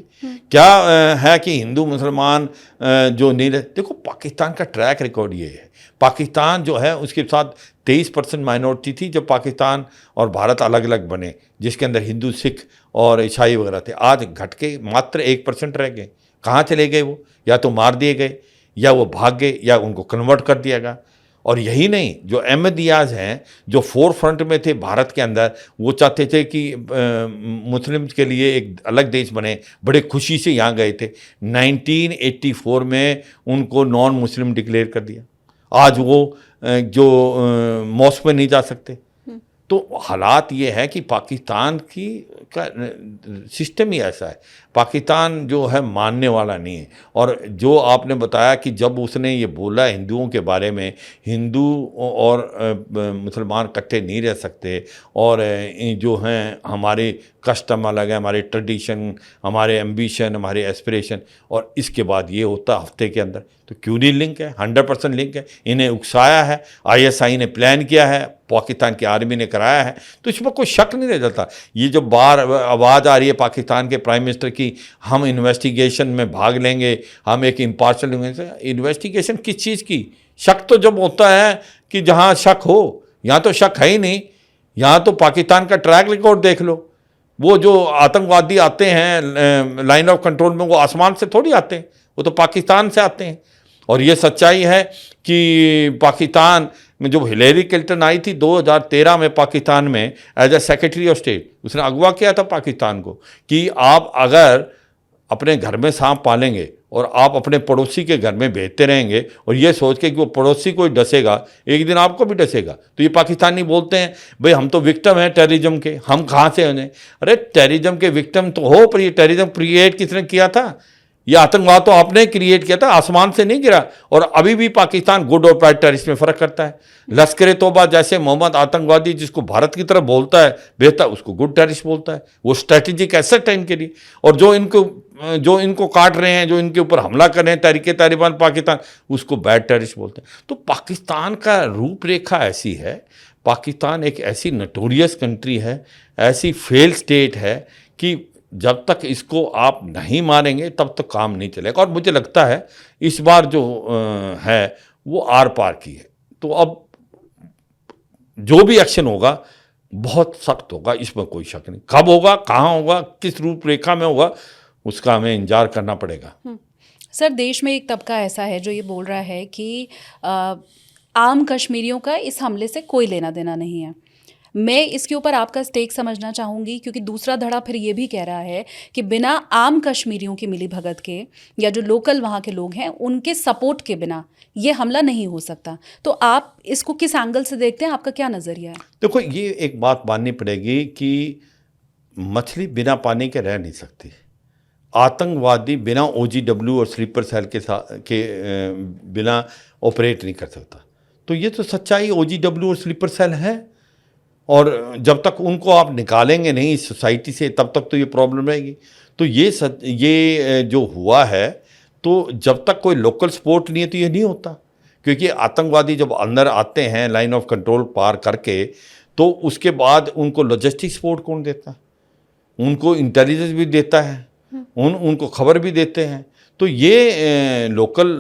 क्या है कि हिंदू मुसलमान जो नहीं रहे? देखो, पाकिस्तान का ट्रैक रिकॉर्ड ये है। पाकिस्तान जो है उसके साथ 23% माइनॉरिटी थी जब पाकिस्तान और भारत अलग अलग बने, जिसके अंदर हिंदू, सिख और ईसाई वगैरह थे। आज घट के मात्र 1% रह गए। कहाँ चले गए वो? या तो मार दिए गए, या वो भाग गए, या उनको कन्वर्ट कर दिया गया। और यही नहीं, जो अहमदियाज हैं, जो फोर फ्रंट में थे भारत के अंदर, वो चाहते थे कि मुस्लिम्स के लिए एक अलग देश बने, बड़े खुशी से यहाँ गए थे। 1984 में उनको नॉन मुस्लिम डिक्लेयर कर दिया। आज वो जो मॉस्क में नहीं जा सकते। तो हालात ये है कि पाकिस्तान की का सिस्टम ही ऐसा है। पाकिस्तान जो है मानने वाला नहीं है। और जो आपने बताया कि जब उसने ये बोला हिंदुओं के बारे में, हिंदू और मुसलमान इकट्ठे नहीं रह सकते, और जो हैं हमारे कस्टम अलग है, हमारे ट्रेडिशन, हमारे एम्बिशन, हमारे एस्पिरेशन, और इसके बाद ये होता हफ्ते के अंदर, तो क्यों नहीं लिंक है? 100% लिंक है। इन्हें उकसाया है, ISI ने प्लान किया है, पाकिस्तान की आर्मी ने कराया है, तो इसमें कोई शक नहीं रह जाता। ये जो बार आवाज़ आ रही है पाकिस्तान के प्राइम मिनिस्टर की, हम इन्वेस्टिगेशन में भाग लेंगे, हम एक इम्पार्शल इन्वेस्टिगेशन किस चीज़ की? शक तो जब होता है कि जहाँ शक हो, यहाँ तो शक है ही नहीं। यहाँ तो पाकिस्तान का ट्रैक रिकॉर्ड देख लो। वो जो आतंकवादी आते हैं लाइन ऑफ कंट्रोल में, वो आसमान से थोड़ी आते हैं, वो तो पाकिस्तान से आते हैं। और ये सच्चाई है कि पाकिस्तान में जब हिलेरी क्लिंटन आई थी 2013 में पाकिस्तान में as a secretary of state, उसने अगवा किया था पाकिस्तान को कि आप अगर अपने घर में सांप पालेंगे और आप अपने पड़ोसी के घर में भेजते रहेंगे और ये सोच के कि वो पड़ोसी को डसेगा, एक दिन आपको भी डसेगा। तो ये पाकिस्तानी बोलते हैं भाई हम तो विक्टिम हैं टेररिज्म के, हम कहाँ से हैं? अरे टेररिज्म के विक्टिम तो हो, पर ये टेररिज्म क्रिएट किसने किया था? ये आतंकवाद तो आपने क्रिएट किया था, आसमान से नहीं गिरा। और अभी भी पाकिस्तान गुड और बैड टेररिस्ट में फ़र्क करता है। लश्कर तौबा जैसे मोहम्मद आतंकवादी जिसको भारत की तरफ बोलता है बेहतर, उसको गुड टेररिस्ट बोलता है। वो स्ट्रेटेजिक एसेट है इनके लिए। और जो इनको काट रहे हैं, जो इनके ऊपर हमला कर रहे हैं तहरीक तालिबान पाकिस्तान, उसको बैड टेररिस्ट बोलते हैं। तो पाकिस्तान का रूपरेखा ऐसी है। पाकिस्तान एक ऐसी नटोरियस कंट्री है, ऐसी फेल स्टेट है कि जब तक इसको आप नहीं मारेंगे तब तक काम नहीं चलेगा। और मुझे लगता है इस बार जो है वो आर पार की है। तो अब जो भी एक्शन होगा बहुत सख्त होगा, इसमें कोई शक नहीं। कब होगा, कहाँ होगा, किस रूपरेखा में होगा, उसका हमें इंतजार करना पड़ेगा। सर, देश में एक तबका ऐसा है जो ये बोल रहा है कि आम कश्मीरियों का इस हमले से कोई लेना देना नहीं है। मैं इसके ऊपर आपका स्टेक समझना चाहूँगी, क्योंकि दूसरा धड़ा फिर ये भी कह रहा है कि बिना आम कश्मीरियों की मिली भगत के या जो लोकल वहाँ के लोग हैं उनके सपोर्ट के बिना ये हमला नहीं हो सकता। तो आप इसको किस एंगल से देखते हैं? आपका क्या नज़रिया है? देखो, ये एक बात माननी पड़ेगी कि मछली बिना पानी के रह नहीं सकती। आतंकवादी बिना OGW और स्लीपर सेल के बिना ऑपरेट नहीं कर सकता। तो ये तो सच्चाई OGW और स्लीपर सेल है। और जब तक उनको आप निकालेंगे नहीं इस सोसाइटी से, तब तक तो ये प्रॉब्लम रहेगी। तो ये जो हुआ है, तो जब तक कोई लोकल सपोर्ट नहीं है तो ये नहीं होता। क्योंकि आतंकवादी जब अंदर आते हैं लाइन ऑफ कंट्रोल पार करके, तो उसके बाद उनको लॉजिस्टिक सपोर्ट कौन देता है? उनको इंटेलिजेंस भी देता है, उनको खबर भी देते हैं। तो ये लोकल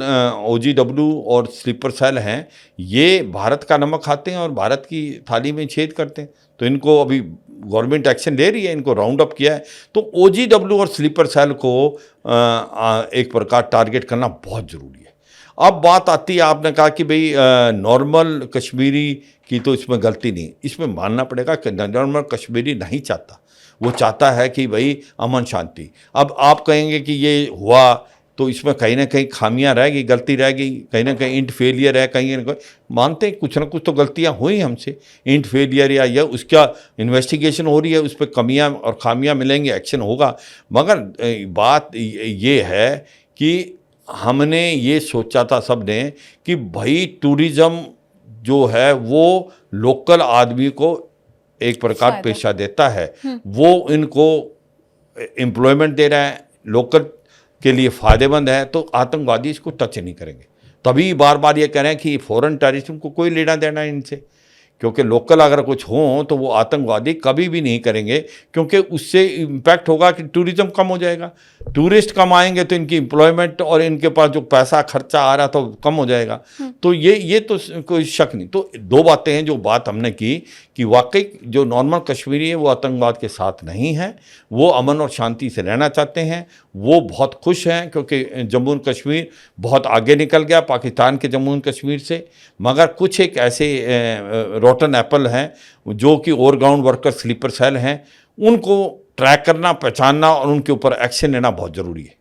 OGW और स्लीपर सेल हैं, ये भारत का नमक खाते हैं और भारत की थाली में छेद करते हैं। तो इनको अभी गवर्नमेंट एक्शन ले रही है, इनको राउंड अप किया है। तो OGW और स्लीपर सेल को एक प्रकार टारगेट करना बहुत ज़रूरी है। अब बात आती है, आपने कहा कि भाई नॉर्मल कश्मीरी की तो इसमें गलती नहीं, इसमें मानना पड़ेगा कि नॉर्मल कश्मीरी नहीं चाहता, वो चाहता है कि भाई अमन शांति। अब आप कहेंगे कि ये हुआ तो इसमें कहीं ना कहीं खामियां रहेगी, गलती रहेगी, कहीं ना कहीं इंट फेलियर है, कहीं ना कहीं मानते हैं कुछ ना कुछ तो गलतियां हुई हमसे, इंट फेलियर या उसका इन्वेस्टिगेशन हो रही है, उस पर कमियां और खामियां मिलेंगी, एक्शन होगा। मगर बात ये है कि हमने ये सोचा था सब ने कि भाई टूरिज़्म जो है वो लोकल आदमी को एक प्रकार पेशा देता है, वो इनको एम्प्लॉयमेंट दे रहा है, लोकल के लिए फ़ायदेमंद है, तो आतंकवादी इसको टच नहीं करेंगे। तभी बार बार ये कह रहे हैं कि फॉरेन टेररिज्म को कोई लेना देना है इनसे, क्योंकि लोकल अगर कुछ हो तो वो आतंकवादी कभी भी नहीं करेंगे, क्योंकि उससे इम्पैक्ट होगा कि टूरिज़्म कम हो जाएगा, टूरिस्ट कम आएंगे तो इनकी एम्प्लॉयमेंट और इनके पास जो पैसा खर्चा आ रहा था वो कम हो जाएगा। तो ये तो कोई शक नहीं। तो दो बातें हैं जो बात हमने की कि वाकई जो नॉर्मल कश्मीरी है वो आतंकवाद के साथ नहीं है, वो अमन और शांति से रहना चाहते हैं, वो बहुत खुश हैं क्योंकि जम्मू एंड कश्मीर बहुत आगे निकल गया पाकिस्तान के जम्मू एंड कश्मीर से। मगर कुछ एक ऐसे रोटन एप्पल हैं जो कि ओवरग्राउंड वर्कर स्लीपर सेल हैं, उनको ट्रैक करना, पहचानना और उनके ऊपर एक्शन लेना बहुत ज़रूरी है।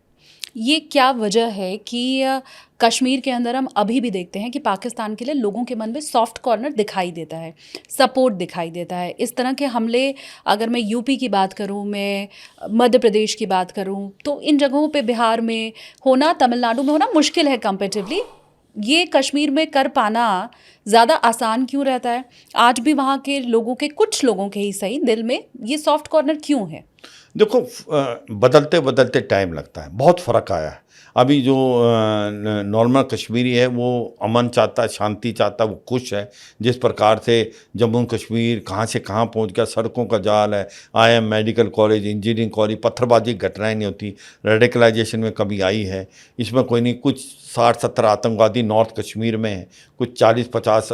ये क्या वजह है कि कश्मीर के अंदर हम अभी भी देखते हैं कि पाकिस्तान के लिए लोगों के मन में सॉफ्ट कॉर्नर दिखाई देता है, सपोर्ट दिखाई देता है? इस तरह के हमले, अगर मैं यूपी की बात करूं, मैं मध्य प्रदेश की बात करूं, तो इन जगहों पे बिहार में होना, तमिलनाडु में होना मुश्किल है कंपैरेटिवली। ये कश्मीर में कर पाना ज़्यादा आसान क्यों रहता है? आज भी वहाँ के लोगों के, कुछ लोगों के ही सही, दिल में ये सॉफ्ट कॉर्नर क्यों है? देखो, बदलते बदलते टाइम लगता है, बहुत फ़र्क आया है। अभी जो नॉर्मल कश्मीरी है वो अमन चाहता है, शांति चाहता है, वो खुश है। जिस प्रकार से जम्मू कश्मीर कहाँ से कहाँ पहुंच गया, सड़कों का जाल है, IIM medical college, engineering college, पत्थरबाजी की घटनाएँ नहीं होती, रेडिकलाइजेशन में कमी आई है। इसमें कोई नहीं, कुछ 60-70 आतंकवादी नॉर्थ कश्मीर में हैं, कुछ 40-50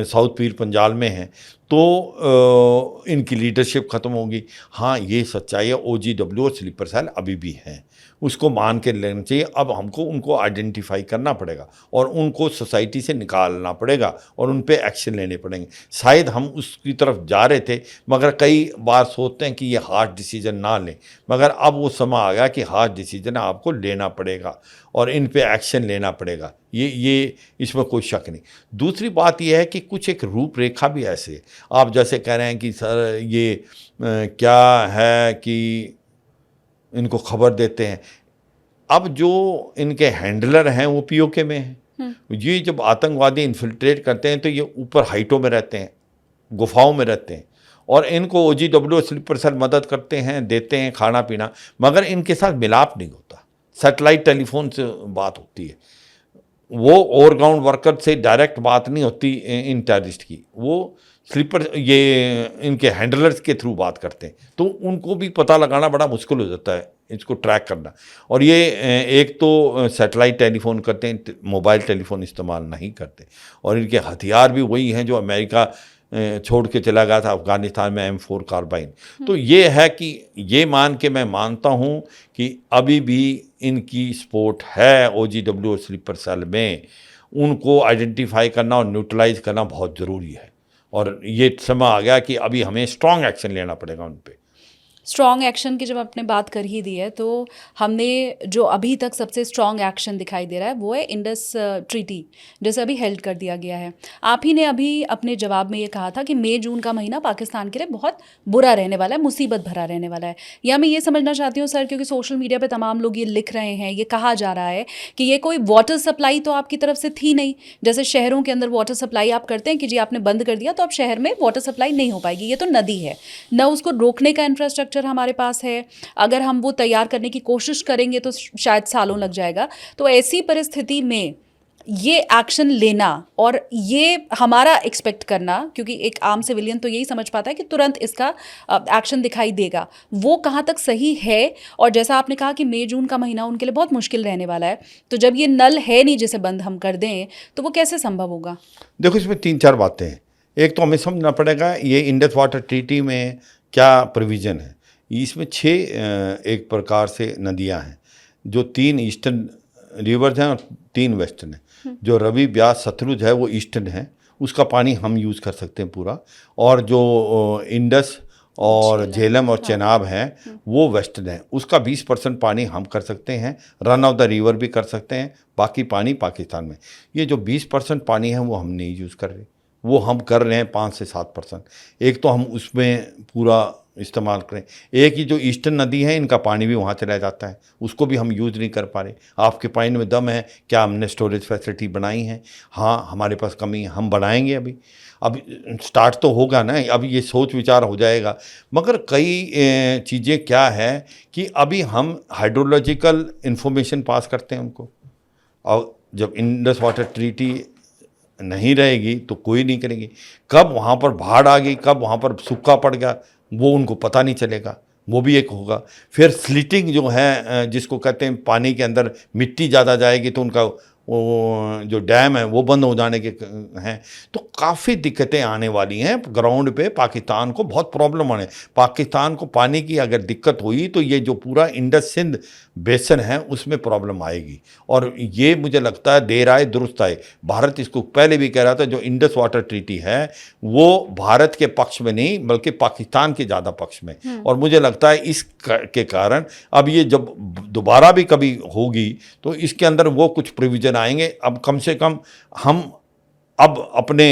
साउथ पीर पंजाल में हैं। तो इनकी लीडरशिप ख़त्म होगी। हाँ, ये सच्चाई है, OGW और स्लीपर सेल अभी भी हैं, उसको मान के लेना चाहिए। अब हमको उनको आइडेंटिफाई करना पड़ेगा और उनको सोसाइटी से निकालना पड़ेगा और उन पे एक्शन लेने पड़ेंगे। शायद हम उसकी तरफ जा रहे थे, मगर कई बार सोचते हैं कि ये हार्ड डिसीजन ना लें, मगर अब वो समय आ गया कि हार्ड डिसीजन आपको लेना पड़ेगा और इन पे एक्शन लेना पड़ेगा। ये इसमें कोई शक नहीं। दूसरी बात यह है कि कुछ एक रूपरेखा भी ऐसे, आप जैसे कह रहे हैं कि सर ये क्या है कि इनको खबर देते हैं। अब जो इनके हैंडलर हैं वो POK में हैं। ये जब आतंकवादी इन्फिल्ट्रेट करते हैं तो ये ऊपर हाइटों में रहते हैं, गुफाओं में रहते हैं, और इनको OGW स्लीपर सेल मदद करते हैं, देते हैं खाना पीना, मगर इनके साथ मिलाप नहीं होता। सैटेलाइट टेलीफोन से बात होती है, वो ओवरग्राउंड वर्कर से डायरेक्ट बात नहीं होती इन टेररिस्ट की, वो स्लीपर ये इनके हैंडलर्स के थ्रू बात करते हैं। तो उनको भी पता लगाना बड़ा मुश्किल हो जाता है, इसको ट्रैक करना। और ये एक तो सैटेलाइट टेलीफोन करते हैं, मोबाइल टेलीफोन इस्तेमाल नहीं करते, और इनके हथियार भी वही हैं जो अमेरिका छोड़ के चला गया था अफ़गानिस्तान में, M4 कार्बाइन। तो ये है कि ये मान के मैं मानता हूँ कि अभी भी इनकी सपोर्ट है OGW और स्लीपर सेल में। उनको आइडेंटिफाई करना और न्यूट्रलाइज करना बहुत ज़रूरी है, और ये समय आ गया कि अभी हमें स्ट्रॉन्ग एक्शन लेना पड़ेगा उन पे। स्ट्रॉन्ग एक्शन की जब आपने बात कर ही दी है, तो हमने जो अभी तक सबसे स्ट्रॉन्ग एक्शन दिखाई दे रहा है वो है इंडस ट्रीटी, जैसे अभी हेल्ड कर दिया गया है। आप ही ने अभी अपने जवाब में ये कहा था कि मई जून का महीना पाकिस्तान के लिए बहुत बुरा रहने वाला है, मुसीबत भरा रहने वाला है। या मैं ये समझना चाहती हूँ सर, क्योंकि सोशल मीडिया पर तमाम लोग ये लिख रहे हैं, ये कहा जा रहा है कि ये कोई वाटर सप्लाई तो आपकी तरफ से थी नहीं। जैसे शहरों के अंदर वाटर सप्लाई आप करते हैं कि जी आपने बंद कर दिया तो अब शहर में वाटर सप्लाई नहीं हो पाएगी, ये तो नदी है, न उसको रोकने का इंफ्रास्ट्रक्चर हमारे पास है। अगर हम वो तैयार करने की कोशिश करेंगे तो शायद सालों लग जाएगा। तो ऐसी परिस्थिति में ये एक्शन लेना और ये हमारा एक्सपेक्ट करना, क्योंकि एक आम सिविलियन तो यही समझ पाता है कि तुरंत इसका एक्शन दिखाई देगा, वो कहाँ तक सही है? और जैसा आपने कहा कि मई जून का महीना उनके लिए बहुत मुश्किल रहने वाला है, तो जब ये नल है नहीं जिसे बंद हम कर दें तो वो कैसे संभव होगा? देखो, इसमें 3-4 बातें हैं। एक तो हमें समझना पड़ेगा ये इंडस वाटर ट्रीटी में क्या प्रोविज़न है। इसमें 6 एक प्रकार से नदियां हैं, जो 3 ईस्टर्न रिवर्स हैं और 3 वेस्टर्न हैं। जो रवि, ब्यास, सतलुज है वो ईस्टर्न है, उसका पानी हम यूज़ कर सकते हैं पूरा। और जो इंडस और झेलम और चेनाब है वो वेस्टर्न है, उसका 20% पानी हम कर सकते हैं, रन ऑफ द रिवर भी कर सकते हैं, बाकी पानी पाकिस्तान में। ये जो 20% पानी है वो हम नहीं यूज़ कर रहे, वो हम कर रहे हैं 5 से 7%। एक तो हम उसमें पूरा इस्तेमाल करें। एक ही जो ईस्टर्न नदी है इनका पानी भी वहाँ चला जाता है, उसको भी हम यूज़ नहीं कर पा रहे। आपके पानी में दम है, क्या हमने स्टोरेज फैसिलिटी बनाई है? हाँ, हमारे पास कमी है, हम बनाएंगे। अब स्टार्ट तो होगा ना, अब ये सोच विचार हो जाएगा। मगर कई चीज़ें क्या है कि अभी हम हाइड्रोलॉजिकल इंफॉर्मेशन पास करते हैं उनको, और जब इंडस वाटर ट्रीटी नहीं रहेगी तो कोई नहीं करेगी। कब वहाँ पर बाढ़ आ गई, कब वहाँ पर सूखा पड़ गया, वो उनको पता नहीं चलेगा, वो भी एक होगा। फिर स्लिटिंग जो है, जिसको कहते हैं पानी के अंदर मिट्टी ज़्यादा जाएगी तो उनका वो जो डैम है वो बंद हो जाने के हैं। तो काफ़ी दिक्कतें आने वाली हैं ग्राउंड पे, पाकिस्तान को बहुत प्रॉब्लम आने। पाकिस्तान को पानी की अगर दिक्कत हुई तो ये जो पूरा इंडस सिंध बेसन है उसमें प्रॉब्लम आएगी, और ये मुझे लगता है देर आए दुरुस्त आए। भारत इसको पहले भी कह रहा था, जो इंडस वाटर ट्रीटी है वो भारत के पक्ष में नहीं बल्कि पाकिस्तान के ज़्यादा पक्ष में। और मुझे लगता है इस के कारण अब ये जब दोबारा भी कभी होगी तो इसके अंदर वो कुछ प्रोविज़न आएंगे। अब कम से कम हम अब अपने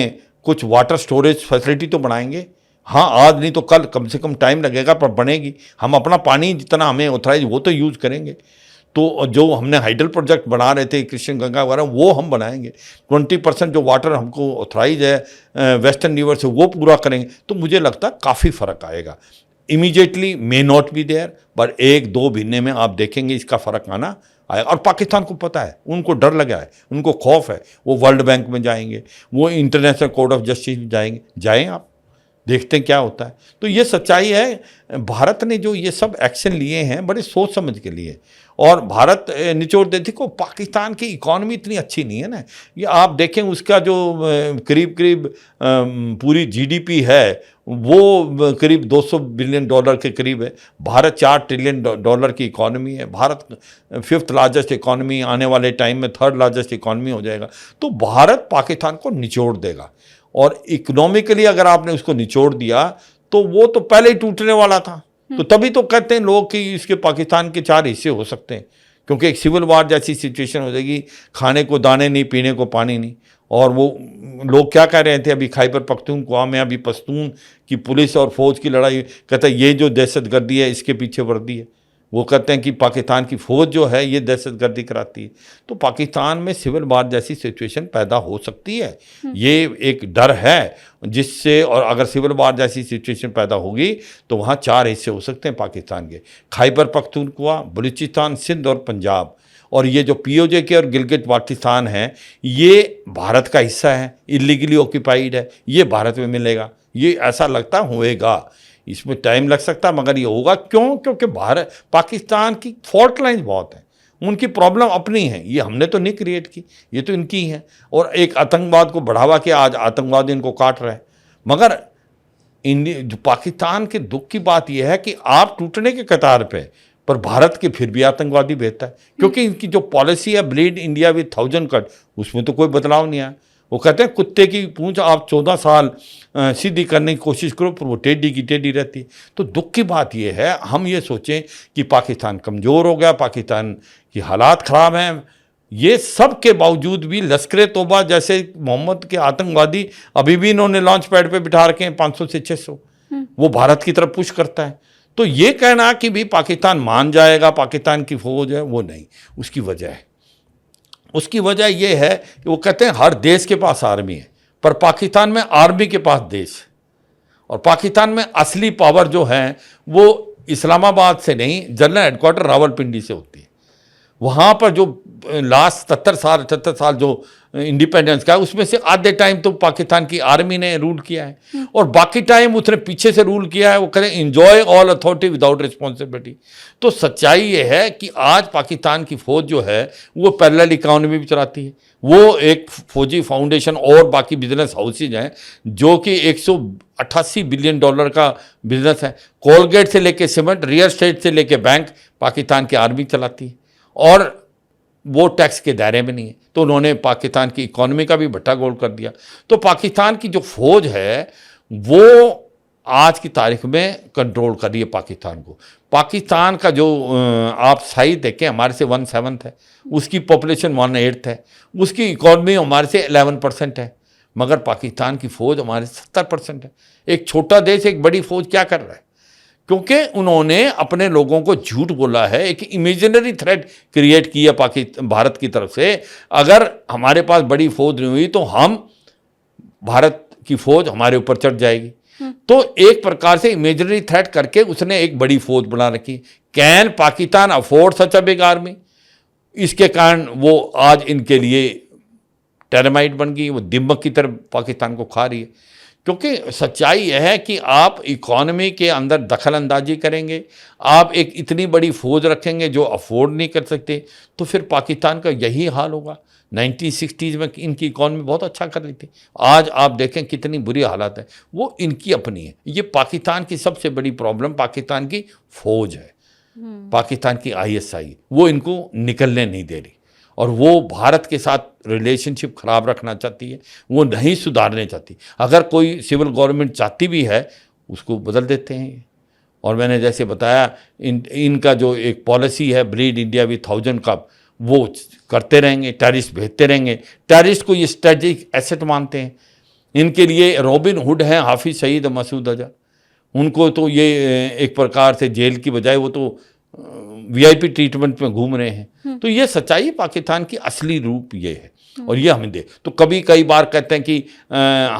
कुछ वाटर स्टोरेज फैसिलिटी तो बनाएंगे। हाँ, आज नहीं तो कल, कम से कम टाइम लगेगा पर बनेगी। हम अपना पानी जितना हमें ऑथराइज वो तो यूज़ करेंगे। तो जो हमने हाइडल प्रोजेक्ट बना रहे थे कृष्ण गंगा वगैरह, वो हम बनाएंगे। 20% जो वाटर हमको ऑथराइज है वेस्टर्न रिवर से वो पूरा करेंगे। तो मुझे लगता है काफ़ी फ़र्क आएगा। Immediately may not be there, पर 1-2 महीने में आप देखेंगे इसका फ़र्क आना आएगा। और पाकिस्तान को पता है, उनको डर लगा है, उनको खौफ है। वो वर्ल्ड बैंक में जाएंगे, वो इंटरनेशनल कोर्ट ऑफ जस्टिस में जाएंगे। जाएं, आप देखते हैं क्या होता है। तो ये सच्चाई है। भारत ने जो ये सब एक्शन लिए हैं बड़े सोच समझ के लिए, और भारत निचोड़ देती को पाकिस्तान की इकॉनमी इतनी अच्छी नहीं है ना। ये आप देखें उसका जो करीब करीब पूरी जीडीपी है वो करीब $200 बिलियन के करीब है। भारत $4 ट्रिलियन की इकॉनमी है। भारत 5th लार्जेस्ट इकॉनमी, आने वाले टाइम में 3rd लार्जेस्ट इकॉनमी हो जाएगा। तो भारत पाकिस्तान को निचोड़ देगा, और इकोनॉमिकली अगर आपने उसको निचोड़ दिया तो वो तो पहले ही टूटने वाला था। तो तभी तो कहते हैं लोग कि इसके पाकिस्तान के 4 हिस्से हो सकते हैं, क्योंकि एक सिविल वार जैसी सिचुएशन हो जाएगी, खाने को दाने नहीं, पीने को पानी नहीं। और वो लोग क्या कह रहे थे अभी खैबर पख्तूनख्वा में, अभी पश्तून की पुलिस और फौज की लड़ाई, कहते हैं ये जो दहशतगर्दी है इसके पीछे वर्दी है। वो कहते हैं कि पाकिस्तान की फ़ौज जो है ये दहशतगर्दी कराती है। तो पाकिस्तान में सिविल वार जैसी सिचुएशन पैदा हो सकती है, ये एक डर है जिससे। और अगर सिविल वार जैसी सिचुएशन पैदा होगी तो वहाँ 4 हिस्से हो सकते हैं पाकिस्तान के, खैबर पख्तूनख्वा, बलूचिस्तान, सिंध और पंजाब। और ये जो पीओजे के और गिलगित बाल्टिस्तान है ये भारत का हिस्सा है, इलीगली ऑक्यूपाइड है, ये भारत में मिलेगा। ये ऐसा लगता होएगा, इसमें टाइम लग सकता है मगर ये होगा। क्यों? क्योंकि भारत पाकिस्तान की फॉल्ट लाइन बहुत है, उनकी प्रॉब्लम अपनी है, ये हमने तो नहीं क्रिएट की, ये तो इनकी है। और एक आतंकवाद को बढ़ावा के आज आतंकवाद इनको काट रहा है। मगर इंडिया जो पाकिस्तान के दुख की बात यह है कि आप टूटने के कतार पे, पर भारत के फिर भी आतंकवादी बेहतर है, क्योंकि इनकी जो पॉलिसी है ब्लीड इंडिया विद 1000 कट, उसमें तो कोई बदलाव नहीं आया। वो कहते हैं कुत्ते की पूंछ आप 14 साल सीधी करने की कोशिश करो पर वो टेढ़ी की टेढ़ी रहती है। तो दुख की बात ये है, हम ये सोचें कि पाकिस्तान कमज़ोर हो गया, पाकिस्तान की हालात ख़राब हैं, ये सब के बावजूद भी लश्कर तोबा जैसे मोहम्मद के आतंकवादी अभी भी इन्होंने लॉन्च पैड पर बिठा रखे हैं 500 से 600, वो भारत की तरफ पुश करता है। तो ये कहना कि भी पाकिस्तान मान जाएगा, पाकिस्तान की फौज है, वो नहीं। उसकी वजह है, उसकी वजह यह है कि वो कहते हैं हर देश के पास आर्मी है, पर पाकिस्तान में आर्मी के पास देश है। और पाकिस्तान में असली पावर जो है वो इस्लामाबाद से नहीं, जनरल हेडक्वार्टर रावलपिंडी से होती है। वहाँ पर जो लास्ट 77 साल जो इंडिपेंडेंस का है, उसमें से आधे टाइम तो पाकिस्तान की आर्मी ने रूल किया है और बाकी टाइम उसने पीछे से रूल किया है। वो करें enjoy all authority without responsibility. तो सच्चाई ये है कि आज पाकिस्तान की फौज जो है वो पैरेलल इकोनॉमी भी चलाती है। वो एक फौजी फाउंडेशन और बाकी बिजनेस हाउसेज हैं जो कि 188 बिलियन डॉलर का बिजनेस है। कोलगेट से लेके सीमेंट, रियल एस्टेट से लेके बैंक पाकिस्तान की आर्मी चलाती है और वो टैक्स के दायरे में नहीं है। तो उन्होंने पाकिस्तान की इकोनॉमी का भी भट्टा गोल कर दिया। तो पाकिस्तान की जो फौज है वो आज की तारीख में कंट्रोल कर रही है पाकिस्तान को। पाकिस्तान का जो आप साइज देखें, हमारे से 1/7 है, उसकी पॉपुलेशन 1/8 है, उसकी इकोनॉमी हमारे से 11% है, मगर पाकिस्तान की फौज हमारे 70% है। एक छोटा देश एक बड़ी फौज क्या कर रहा है? क्योंकि उन्होंने अपने लोगों को झूठ बोला है, एक इमेजिनरी थ्रेट क्रिएट की है पाकिस्तान भारत की तरफ से। अगर हमारे पास बड़ी फौज नहीं हुई तो हम भारत की फौज हमारे ऊपर चढ़ जाएगी। तो एक प्रकार से इमेजिनरी थ्रेट करके उसने एक बड़ी फौज बना रखी। Can Pakistan afford such a big army? इसके कारण वो आज इनके लिए टेरमाइट बन गई, वो दिमक की तरह पाकिस्तान को खा रही है। क्योंकि सच्चाई यह है कि आप इकोनॉमी के अंदर दखल अंदाजी करेंगे, आप एक इतनी बड़ी फौज रखेंगे जो अफोर्ड नहीं कर सकते, तो फिर पाकिस्तान का यही हाल होगा। 1960s में इनकी इकोनॉमी बहुत अच्छा कर रही थी, आज आप देखें कितनी बुरी हालत है। वो इनकी अपनी है। ये पाकिस्तान की सबसे बड़ी प्रॉब्लम पाकिस्तान की फौज है, पाकिस्तान की ISI, वो इनको निकलने नहीं दे रही और वो भारत के साथ रिलेशनशिप खराब रखना चाहती है, वो नहीं सुधारने चाहती। अगर कोई सिविल गवर्नमेंट चाहती भी है उसको बदल देते हैं। और मैंने जैसे बताया इनका जो एक पॉलिसी है ब्रीड इंडिया विद 1000 का, वो करते रहेंगे, टेररिस्ट भेजते रहेंगे। टेररिस्ट को ये स्ट्रेटेजिक एसेट मानते हैं। इनके लिए रॉबिन हुड हैं हाफिज सईद मसूद अजहर, उनको तो ये एक प्रकार से जेल की बजाय वो तो VIP ट्रीटमेंट में घूम रहे हैं। तो ये सच्चाई पाकिस्तान की असली रूप ये है और ये हमें दे। तो कई बार कहते हैं कि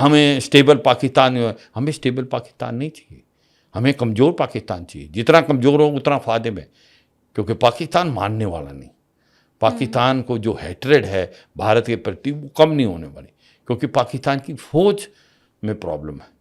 हमें स्टेबल पाकिस्तान, हमें स्टेबल पाकिस्तान नहीं चाहिए, हमें कमज़ोर पाकिस्तान चाहिए। जितना कमज़ोर हो उतना फायदे में, क्योंकि पाकिस्तान मानने वाला नहीं। पाकिस्तान को जो हैट्रेड है भारत के प्रति वो कम नहीं होने वाली, क्योंकि पाकिस्तान की फौज में प्रॉब्लम है।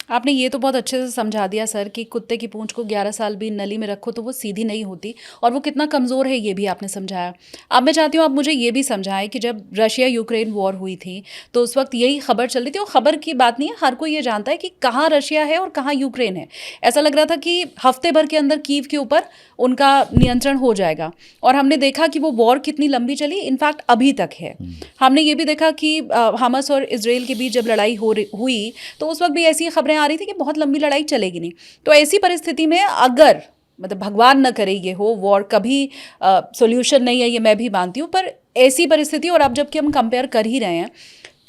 आपने ये तो बहुत अच्छे से समझा दिया सर कि कुत्ते की पूंछ को 11 साल भी नली में रखो तो वो सीधी नहीं होती, और वो कितना कमज़ोर है ये भी आपने समझाया। अब मैं चाहती हूँ आप मुझे ये भी समझाएं कि जब रशिया यूक्रेन वॉर हुई थी तो उस वक्त यही खबर चल रही थी, और ख़बर की बात नहीं है, हर कोई ये जानता है कि कहाँ रशिया है और कहाँ यूक्रेन है। ऐसा लग रहा था कि हफ्ते भर के अंदर कीव के ऊपर उनका नियंत्रण हो जाएगा, और हमने देखा कि वो वॉर कितनी लंबी चली, इनफैक्ट अभी तक है। हमने ये भी देखा कि हमास और इजराइल के बीच जब लड़ाई हुई तो उस वक्त भी ऐसी खबरें आ रही थी कि बहुत लंबी लड़ाई चलेगी नहीं। तो ऐसी परिस्थिति में अगर मतलब भगवान न करे ये हो, वॉर कभी सॉल्यूशन नहीं है ये मैं भी मानती हूँ, पर ऐसी परिस्थिति, और अब जबकि हम कंपेयर कर ही रहे हैं,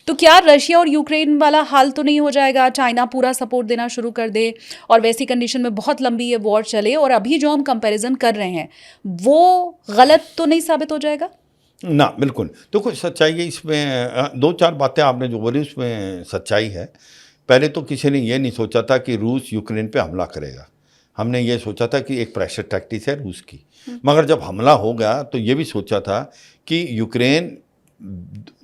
तो क्या रशिया और यूक्रेन वाला हाल तो नहीं हो जाएगा? चाइना पूरा सपोर्ट देना शुरू कर दे और वैसी कंडीशन में बहुत लंबी ये वॉर चले, और अभी जो हम कंपैरिजन कर रहे हैं वो गलत तो नहीं साबित हो जाएगा? ना, बिल्कुल। तो कुछ सच्चाई है इसमें। 2-4 बातें आपने जो बोली उसमें सच्चाई है। पहले तो किसी ने ये नहीं सोचा था कि रूस यूक्रेन पे हमला करेगा। हमने ये सोचा था कि एक प्रेशर टैक्टिक्स है रूस की। मगर जब हमला हो गया तो ये भी सोचा था कि यूक्रेन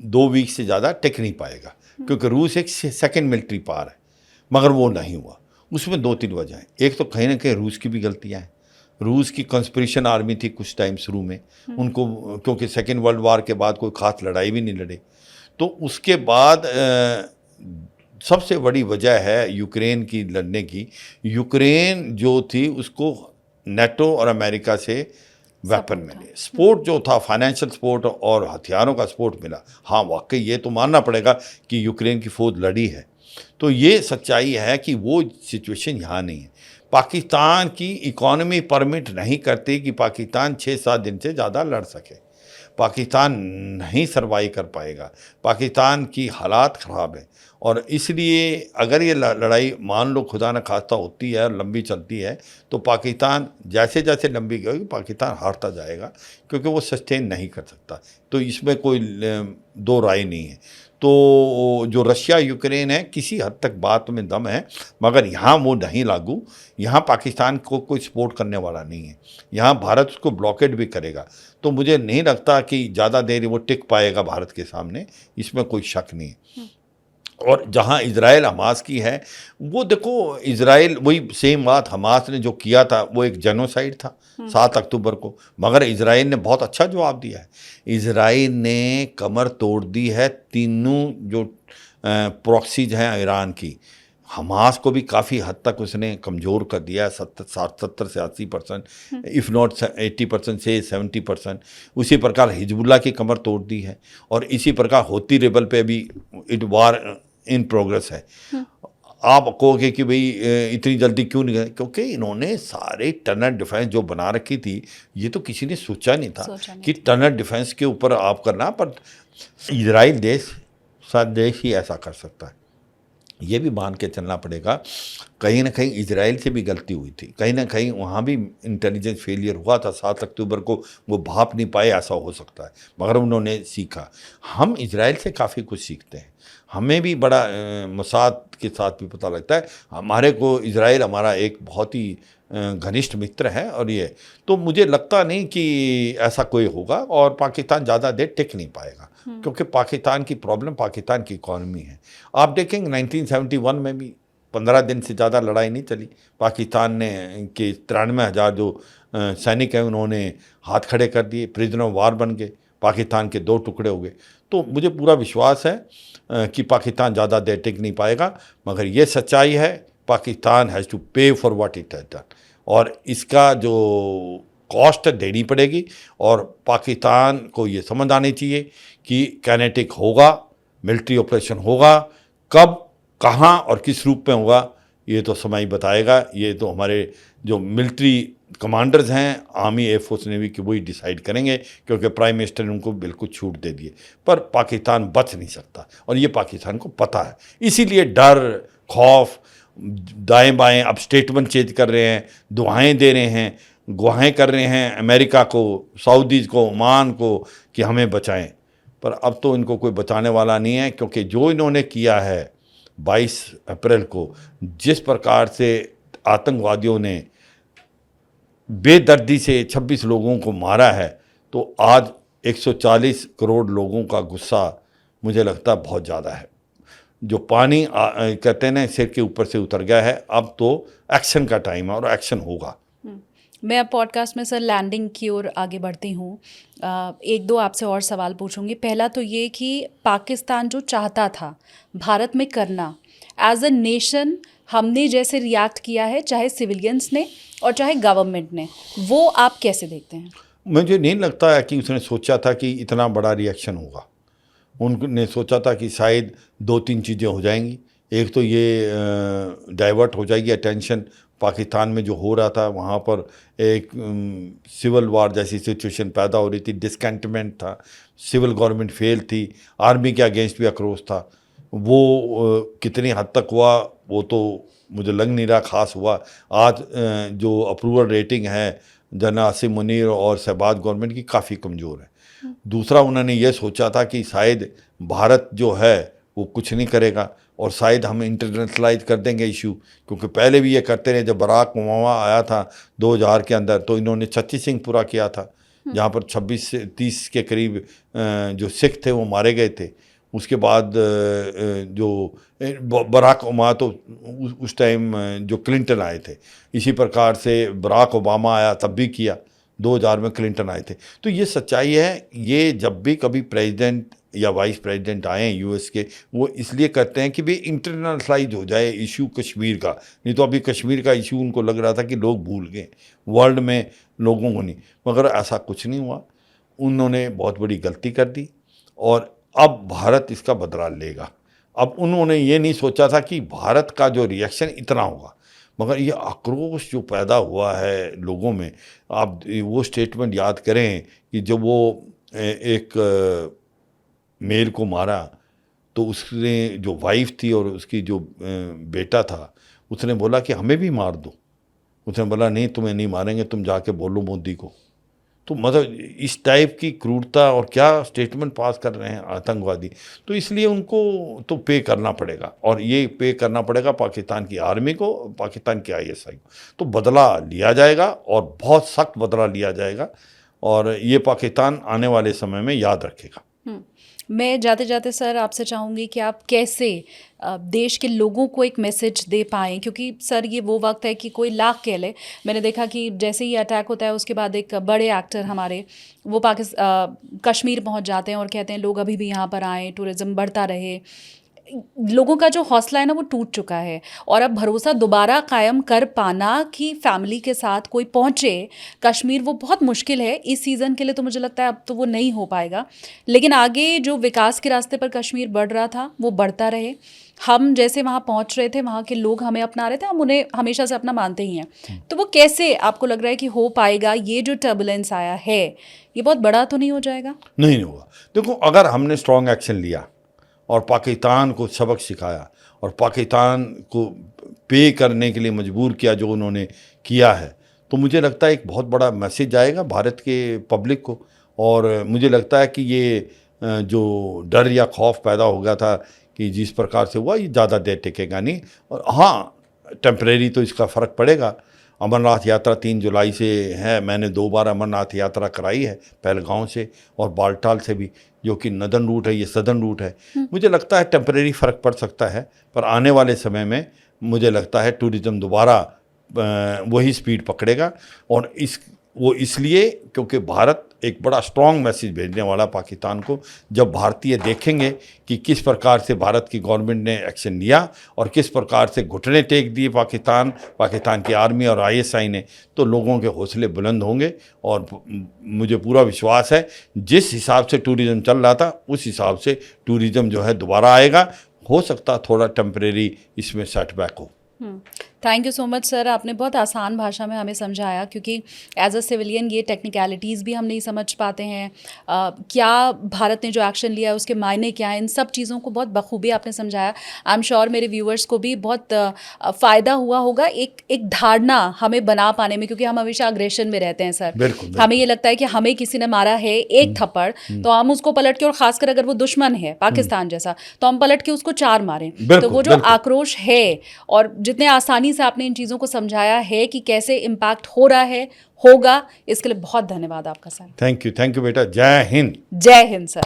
2 वीक से ज़्यादा टिक नहीं पाएगा, क्योंकि रूस एक सेकंड मिलिट्री पावर है। मगर वो नहीं हुआ। उसमें 2-3 वजह हैं। एक तो कहीं ना कहीं रूस की भी गलतियाँ हैं। रूस की कंस्पिरेशन आर्मी थी कुछ टाइम शुरू में, उनको क्योंकि सेकेंड वर्ल्ड वार के बाद कोई ख़ास लड़ाई भी नहीं लड़े। तो उसके बाद सबसे बड़ी वजह है यूक्रेन की लड़ने की। यूक्रेन जो थी उसको नेटो और अमेरिका से वेपन मिले, सपोर्ट जो था फाइनेंशियल सपोर्ट और हथियारों का सपोर्ट मिला। हाँ, वाकई ये तो मानना पड़ेगा कि यूक्रेन की फौज लड़ी है। तो ये सच्चाई है कि वो सिचुएशन यहाँ नहीं है। पाकिस्तान की इकोनॉमी परमिट नहीं करती कि पाकिस्तान 6-7 दिन से ज़्यादा लड़ सके। पाकिस्तान नहीं सर्वाइव कर पाएगा। पाकिस्तान की हालात ख़राब है, और इसलिए अगर ये लड़ाई मान लो खुदा न खास्ता होती है और लंबी चलती है तो पाकिस्तान जैसे जैसे लंबी गई पाकिस्तान हारता जाएगा, क्योंकि वो सस्टेन नहीं कर सकता। तो इसमें कोई 2 राय नहीं है। तो जो रशिया यूक्रेन है किसी हद तक बात में दम है, मगर यहाँ वो नहीं लागू। यहाँ पाकिस्तान को कोई सपोर्ट करने वाला नहीं है, यहाँ भारत उसको ब्लॉकेड भी करेगा। तो मुझे नहीं लगता कि ज़्यादा देर वो टिक पाएगा भारत के सामने, इसमें कोई शक नहीं है। और जहाँ इजराइल हमास की है, वो देखो इजराइल वही सेम बात हमास ने जो किया था वो एक जेनोसाइड था 7 अक्टूबर को, मगर इजराइल ने बहुत अच्छा जवाब दिया है। इजराइल ने कमर तोड़ दी है तीनों जो प्रॉक्सीज हैं ईरान की। हमास को भी काफ़ी हद तक उसने कमज़ोर कर दिया है, 70 से 80%, इफ़ नॉट 80% से 70%। उसी प्रकार हिजबुल्ला की कमर तोड़ दी है, और इसी प्रकार होती रेबल पे भी इट वार इन प्रोग्रेस है। आप कहोगे कि भाई इतनी जल्दी क्यों नहीं गए, क्योंकि इन्होंने सारे टनल डिफेंस जो बना रखी थी, ये तो किसी ने सोचा नहीं था कि टनल डिफेंस के ऊपर आप करना, पर इजराइल देश ही ऐसा कर सकता है। ये भी मान के चलना पड़ेगा, कहीं ना कहीं इजराइल से भी गलती हुई थी, कहीं ना कहीं वहाँ भी इंटेलिजेंस फेलियर हुआ था। 7 अक्टूबर को वो भाप नहीं पाए, ऐसा हो सकता है, मगर उन्होंने सीखा। हम इजराइल से काफ़ी कुछ सीखते हैं, हमें भी बड़ा मसाद के साथ भी पता लगता है। हमारे को इजराइल हमारा एक बहुत ही घनिष्ठ मित्र है, और ये तो मुझे लगता नहीं कि ऐसा कोई होगा, और पाकिस्तान ज़्यादा देर टिक नहीं पाएगा, क्योंकि पाकिस्तान की प्रॉब्लम पाकिस्तान की इकॉनमी है। आप देखेंगे 1971 में भी 15 दिन से ज़्यादा लड़ाई नहीं चली। पाकिस्तान ने के 93,000 जो सैनिक हैं उन्होंने हाथ खड़े कर दिए, प्रिजनर ऑफ वार बन गए, पाकिस्तान के 2 टुकड़े हो गए। तो मुझे पूरा विश्वास है कि पाकिस्तान ज़्यादा देर टिक नहीं पाएगा, मगर ये सच्चाई है, पाकिस्तान हैज़ टू पे for what it has done, और इसका जो कॉस्ट देनी पड़ेगी। और पाकिस्तान को ये समझ आनी चाहिए कि काइनेटिक होगा, मिलिट्री ऑपरेशन होगा, कब, कहाँ और किस रूप में होगा ये तो समय ही बताएगा। ये तो हमारे जो मिलिट्री कमांडर्स हैं, आर्मी, एयरफोर्स, नेवी के, वही डिसाइड करेंगे, क्योंकि प्राइम मिनिस्टर ने उनको बिल्कुल छूट दे दिए। पर पाकिस्तान बच नहीं सकता, और ये पाकिस्तान को पता है। इसीलिए डर, खौफ, दाएं बाएं अब स्टेटमेंट चेंज कर रहे हैं, दुआएं दे रहे हैं, गुहारें कर रहे हैं अमेरिका को, सऊदीज़ को, ओमान को कि हमें बचाएं। पर अब तो इनको कोई बचाने वाला नहीं है, क्योंकि जो इन्होंने किया है 22 अप्रैल को, जिस प्रकार से आतंकवादियों ने बेदर्दी से 26 लोगों को मारा है, तो आज 140 करोड़ लोगों का गुस्सा मुझे लगता है बहुत ज़्यादा है। जो पानी कहते हैं ना सिर के ऊपर से उतर गया है, अब तो एक्शन का टाइम है, और एक्शन होगा। मैं अब पॉडकास्ट में सर लैंडिंग की ओर आगे बढ़ती हूँ। 1-2 आपसे और सवाल पूछूंगी। पहला तो ये कि पाकिस्तान जो चाहता था भारत में करना, एज अ नेशन हमने जैसे रिएक्ट किया है, चाहे सिविलियंस ने और चाहे गवर्नमेंट ने, वो आप कैसे देखते हैं? मुझे नहीं लगता है कि उसने सोचा था कि इतना बड़ा रिएक्शन होगा। उन्होंने सोचा था कि शायद 2-3 चीज़ें हो जाएंगी। एक तो ये डाइवर्ट हो जाएगी अटेंशन, पाकिस्तान में जो हो रहा था वहाँ पर एक सिविल वार जैसी सिचुएशन पैदा हो रही थी, डिस्कंटेनमेंट था, सिविल गवर्नमेंट फेल थी, आर्मी के अगेंस्ट भी आक्रोश था। वो कितनी हद तक हुआ वो तो मुझे लग नहीं रहा खास हुआ। आज जो अप्रूवल रेटिंग है जनरल आसिम मुनीर और शहबाज गवर्नमेंट की काफ़ी कमज़ोर है। दूसरा, उन्होंने ये सोचा था कि शायद भारत जो है वो कुछ नहीं करेगा, और शायद हम इंटरनेशनलाइज कर देंगे इशू, क्योंकि पहले भी ये करते रहे। जब बराक ओबामा आया था 2000 के अंदर, तो इन्होंने 36 सिंह पूरा किया था, जहाँ पर 26 से 30 के करीब जो सिख थे वो मारे गए थे। उसके बाद जो बराक ओबामा, तो उस टाइम जो क्लिंटन आए थे, इसी प्रकार से बराक ओबामा आया तब भी किया, 2000 में क्लिंटन आए थे। तो ये सच्चाई है। ये जब भी कभी प्रेसिडेंट या वाइस प्रेसिडेंट आए हैं यूएस के, वो इसलिए करते हैं कि भाई इंटरनेशनलाइज हो जाए इशू कश्मीर का। नहीं तो अभी कश्मीर का इशू उनको लग रहा था कि लोग भूल गए, वर्ल्ड में लोगों को नहीं, मगर ऐसा कुछ नहीं हुआ। उन्होंने बहुत बड़ी गलती कर दी, और अब भारत इसका बदला लेगा। अब उन्होंने ये नहीं सोचा था कि भारत का जो रिएक्शन इतना होगा, मगर ये आक्रोश जो पैदा हुआ है लोगों में, आप वो स्टेटमेंट याद करें कि जब वो एक मेल को मारा, तो उसने जो वाइफ थी और उसकी जो बेटा था, उसने बोला कि हमें भी मार दो। उसने बोला नहीं, तुम्हें नहीं मारेंगे, तुम जाके बोलो मोदी को। तो मतलब इस टाइप की क्रूरता और क्या स्टेटमेंट पास कर रहे हैं आतंकवादी, तो इसलिए उनको तो पे करना पड़ेगा, और ये पे करना पड़ेगा पाकिस्तान की आर्मी को, पाकिस्तान की आईएसआई को। तो बदला लिया जाएगा और बहुत सख्त बदला लिया जाएगा, और ये पाकिस्तान आने वाले समय में याद रखेगा। मैं जाते जाते सर आपसे चाहूँगी कि आप कैसे देश के लोगों को एक मैसेज दे पाएँ, क्योंकि सर ये वो वक्त है कि कोई लाख कह ले। मैंने देखा कि जैसे ही अटैक होता है उसके बाद एक बड़े एक्टर हमारे वो कश्मीर पहुंच जाते हैं और कहते हैं लोग अभी भी यहाँ पर आएँ, टूरिज़्म बढ़ता रहे। लोगों का जो हौसला है ना वो टूट चुका है, और अब भरोसा दोबारा कायम कर पाना कि फैमिली के साथ कोई पहुँचे कश्मीर, वो बहुत मुश्किल है इस सीज़न के लिए। तो मुझे लगता है अब तो वो नहीं हो पाएगा, लेकिन आगे जो विकास के रास्ते पर कश्मीर बढ़ रहा था वो बढ़ता रहे। हम जैसे वहाँ पहुँच रहे थे, वहाँ के लोग हमें अपना रहे थे, हम उन्हें हमेशा से अपना मानते ही हैं। तो वो कैसे आपको लग रहा है कि हो पाएगा? ये जो टर्बुलेंस आया है ये बहुत बड़ा तो नहीं हो जाएगा? नहीं होगा। देखो, अगर हमने स्ट्रॉन्ग एक्शन लिया और पाकिस्तान को सबक सिखाया और पाकिस्तान को पे करने के लिए मजबूर किया जो उन्होंने किया है, तो मुझे लगता है एक बहुत बड़ा मैसेज जाएगा भारत के पब्लिक को। और मुझे लगता है कि ये जो डर या खौफ पैदा हो गया था कि जिस प्रकार से हुआ, ये ज़्यादा देर टिकेगा नहीं। और हाँ, टेम्परेरी तो इसका फ़र्क पड़ेगा। अमरनाथ यात्रा 3 जुलाई से है। मैंने 2 बार अमरनाथ यात्रा कराई है, पहलगांव से और बालटाल से भी, जो कि नदन रूट है, ये सदर्न रूट है। मुझे लगता है टेम्परेरी फ़र्क पड़ सकता है, पर आने वाले समय में मुझे लगता है टूरिज़्म दोबारा वही स्पीड पकड़ेगा। और वो इसलिए क्योंकि भारत एक बड़ा स्ट्रॉन्ग मैसेज भेजने वाला पाकिस्तान को, जब भारतीय देखेंगे कि किस प्रकार से भारत की गवर्नमेंट ने एक्शन लिया और किस प्रकार से घुटने टेक दिए पाकिस्तान की आर्मी और आईएसआई ने, तो लोगों के हौसले बुलंद होंगे। और मुझे पूरा विश्वास है जिस हिसाब से टूरिज़्म चल रहा था उस हिसाब से टूरिज़्म जो है दोबारा आएगा। हो सकता थोड़ा टेम्परेरी इसमें सेटबैक हो। Thank you so much sir, आपने बहुत आसान भाषा में हमें समझाया, क्योंकि एज अ सिविलियन ये टेक्निकलिटीज़ भी हम नहीं समझ पाते हैं। क्या भारत ने जो एक्शन लिया है उसके मायने क्या हैं, इन सब चीज़ों को बहुत बखूबी आपने समझाया। आई एम श्योर मेरे व्यूअर्स को भी बहुत फ़ायदा हुआ होगा एक धारणा हमें बना पाने में, क्योंकि हम हमेशा अग्रेशन में रहते हैं सर। बिल्कुल। हमें ये लगता है कि हमें किसी ने मारा है एक थप्पड़ तो हम उसको पलट के, और ख़ासकर अगर वो दुश्मन है पाकिस्तान जैसा, तो हम पलट के उसको 4 मारें। तो वो जो आक्रोश है, और जितने आसानी से आपने इन चीज़ों को समझाया है कि कैसे इम्पैक्ट हो रहा है, होगा, इसके लिए बहुत धन्यवाद आपका सर। थैंक यू बेटा। जय हिंद। जय हिंद सर।